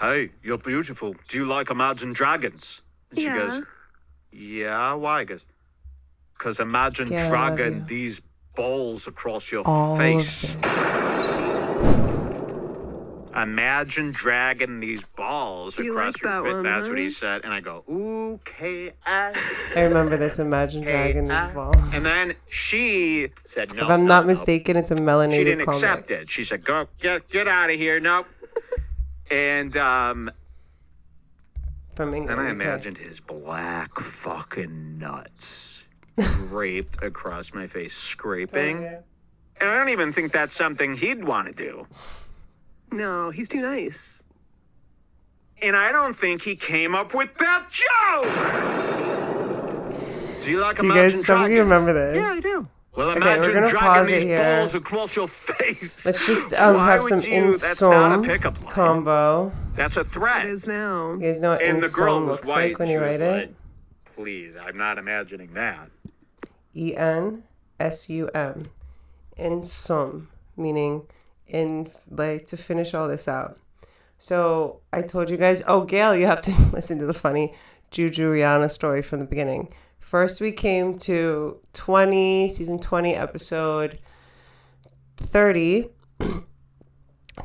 Speaker 2: Hey, you're beautiful. Do you like Imagine Dragons? And she
Speaker 4: Yeah.
Speaker 2: goes, yeah, why? He goes, because imagine
Speaker 1: Yeah, I love
Speaker 2: dragging
Speaker 1: you.
Speaker 2: these balls across your
Speaker 1: All
Speaker 2: face.
Speaker 1: of it.
Speaker 2: Imagine dragging these balls
Speaker 4: You
Speaker 2: across
Speaker 4: like
Speaker 2: your
Speaker 4: that
Speaker 2: face.
Speaker 4: one,
Speaker 2: That's what he
Speaker 4: huh?
Speaker 2: said. And I go, ooh, KS.
Speaker 1: I remember this. Imagine dragging these balls.
Speaker 2: And then she said, no.
Speaker 1: If I'm
Speaker 2: no,
Speaker 1: not
Speaker 2: no.
Speaker 1: mistaken, it's a melanated
Speaker 2: She didn't
Speaker 1: comic.
Speaker 2: accept it. She said, go, get out of here. Nope. And
Speaker 1: From England.
Speaker 2: then I
Speaker 1: okay.
Speaker 2: imagined his black fucking nuts draped across my face, scraping.
Speaker 1: Okay.
Speaker 2: And I don't even think that's something he'd want to do.
Speaker 4: No, he's too nice.
Speaker 2: And I don't think he came up with that joke. Do you like
Speaker 1: Do you
Speaker 2: Imagine
Speaker 1: guys, some of you
Speaker 2: Dragons?
Speaker 1: remember this?
Speaker 2: Yeah, I do. Well,
Speaker 1: Okay,
Speaker 2: imagine
Speaker 1: we're gonna
Speaker 2: dragging
Speaker 1: pause it
Speaker 2: these
Speaker 1: here.
Speaker 2: balls across your face.
Speaker 1: Let's just
Speaker 2: Why
Speaker 1: have
Speaker 2: would
Speaker 1: some
Speaker 2: you? That's not a
Speaker 1: in-sum
Speaker 2: pickup line.
Speaker 1: combo.
Speaker 2: That's a threat.
Speaker 4: It is now.
Speaker 1: You guys know what
Speaker 2: And the girl
Speaker 1: in-sum
Speaker 2: was
Speaker 1: looks
Speaker 2: white.
Speaker 1: like when
Speaker 2: She
Speaker 1: you
Speaker 2: was
Speaker 1: write
Speaker 2: like,
Speaker 1: it?
Speaker 2: please, I'm not imagining that.
Speaker 1: ENSUM. in sum, meaning in like to finish all this out. So I told you guys, oh, Gail, you have to listen to the funny Juju Rihanna story from the beginning. First, we came to season 20, episode 30,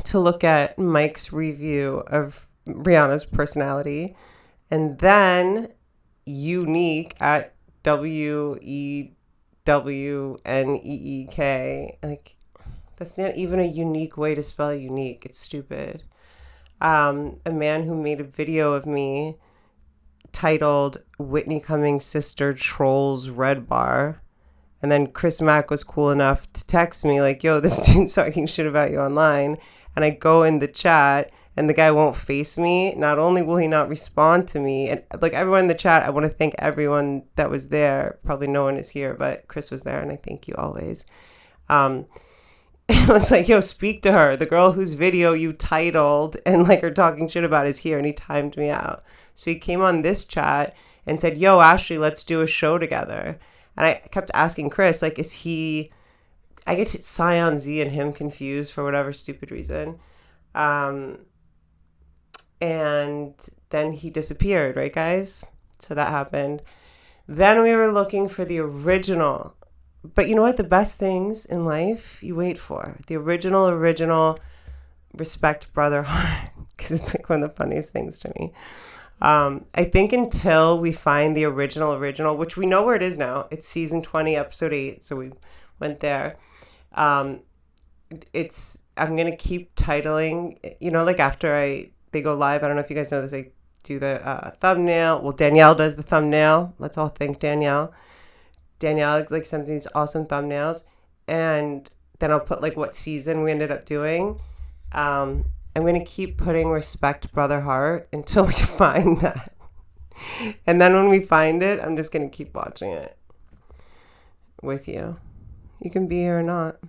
Speaker 1: to look at Mike's review of Rihanna's personality. And then Unique at WEWNEEK. Like, that's not even a unique way to spell unique. It's stupid. A man who made a video of me titled Whitney Cummings' sister trolls REDBAR. And then Chris Mack was cool enough to text me like, yo, this dude's talking shit about you online. And I go in the chat and the guy won't face me. Not only will he not respond to me, and like everyone in the chat, I want to thank everyone that was there. Probably no one is here, but Chris was there and I thank you always. It was like, yo, speak to her. The girl whose video you titled and like are talking shit about is here. And he timed me out. So he came on this chat and said, yo, Ashley, let's do a show together. And I kept asking Chris, like, is he, I get Scion Z and him confused for whatever stupid reason. And then he disappeared, right, guys? So that happened. Then we were looking for the original. But you know what? The best things in life you wait for. The original Respect Brother Heart. Because it's like one of the funniest things to me. I think until we find the original, which we know where it is now. It's season 20, episode 8. So we went there. I'm going to keep titling, you know, like after they go live. I don't know if you guys know this. I do the thumbnail. Well, Danielle does the thumbnail. Let's all thank Danielle. Danielle like sends me these awesome thumbnails, and then I'll put like what season we ended up doing. I'm going to keep putting Respect Brother Heart until we find that. And then when we find it, I'm just going to keep watching it with you. You can be here or not.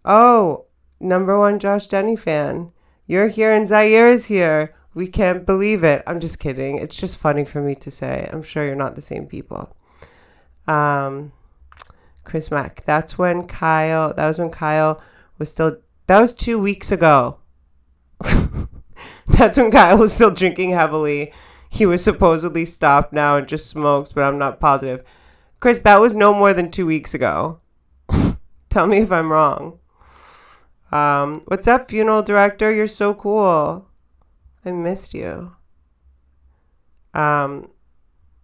Speaker 1: Oh, #1 Josh Denny fan. You're here and Zaire is here. We can't believe it. I'm just kidding. It's just funny for me to say. I'm sure you're not the same people. Chris Mack. That was when Kyle was still, that was 2 weeks ago. That's when Kyle was still drinking heavily. He was supposedly stopped now and just smokes, but I'm not positive. Chris, that was no more than 2 weeks ago. Tell me if I'm wrong. What's up, funeral director? You're so cool. I missed you.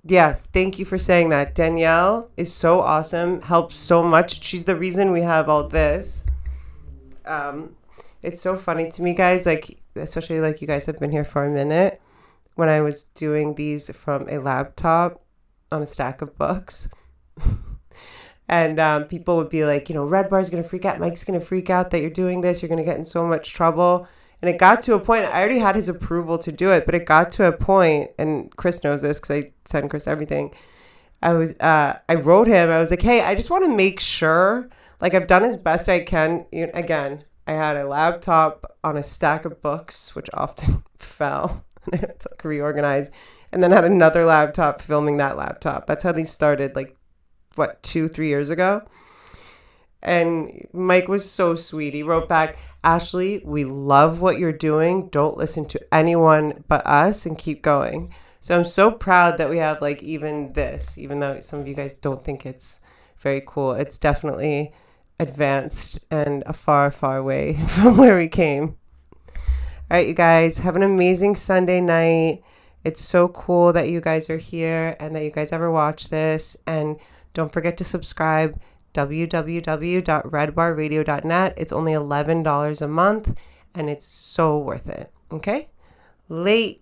Speaker 1: Yes, thank you for saying that. Danielle is so awesome, helps so much. She's the reason we have all this. It's so funny to me, guys, like, especially like you guys have been here for a minute. When I was doing these from a laptop on a stack of books. And people would be like, you know, REDBAR's going to freak out. Mike's going to freak out that you're doing this. You're going to get in so much trouble. And it got to a point, I already had his approval to do it, but it got to a point, and Chris knows this because I send Chris everything. I wrote him, I was like, hey, I just want to make sure, like I've done as best I can. Again, I had a laptop on a stack of books, which often fell, and I had to reorganize, and then had another laptop filming that laptop. That's how these started, like, 2-3 years ago? And Mike was so sweet. He wrote back, Ashley, we love what you're doing. Don't listen to anyone but us and keep going. So I'm so proud that we have like even this, even though some of you guys don't think it's very cool. It's definitely advanced and a far, far way from where we came. All right, you guys, have an amazing Sunday night. It's so cool that you guys are here and that you guys ever watch this. And don't forget to subscribe. www.redbarradio.net. It's only $11 a month and it's so worth it. Okay? Late.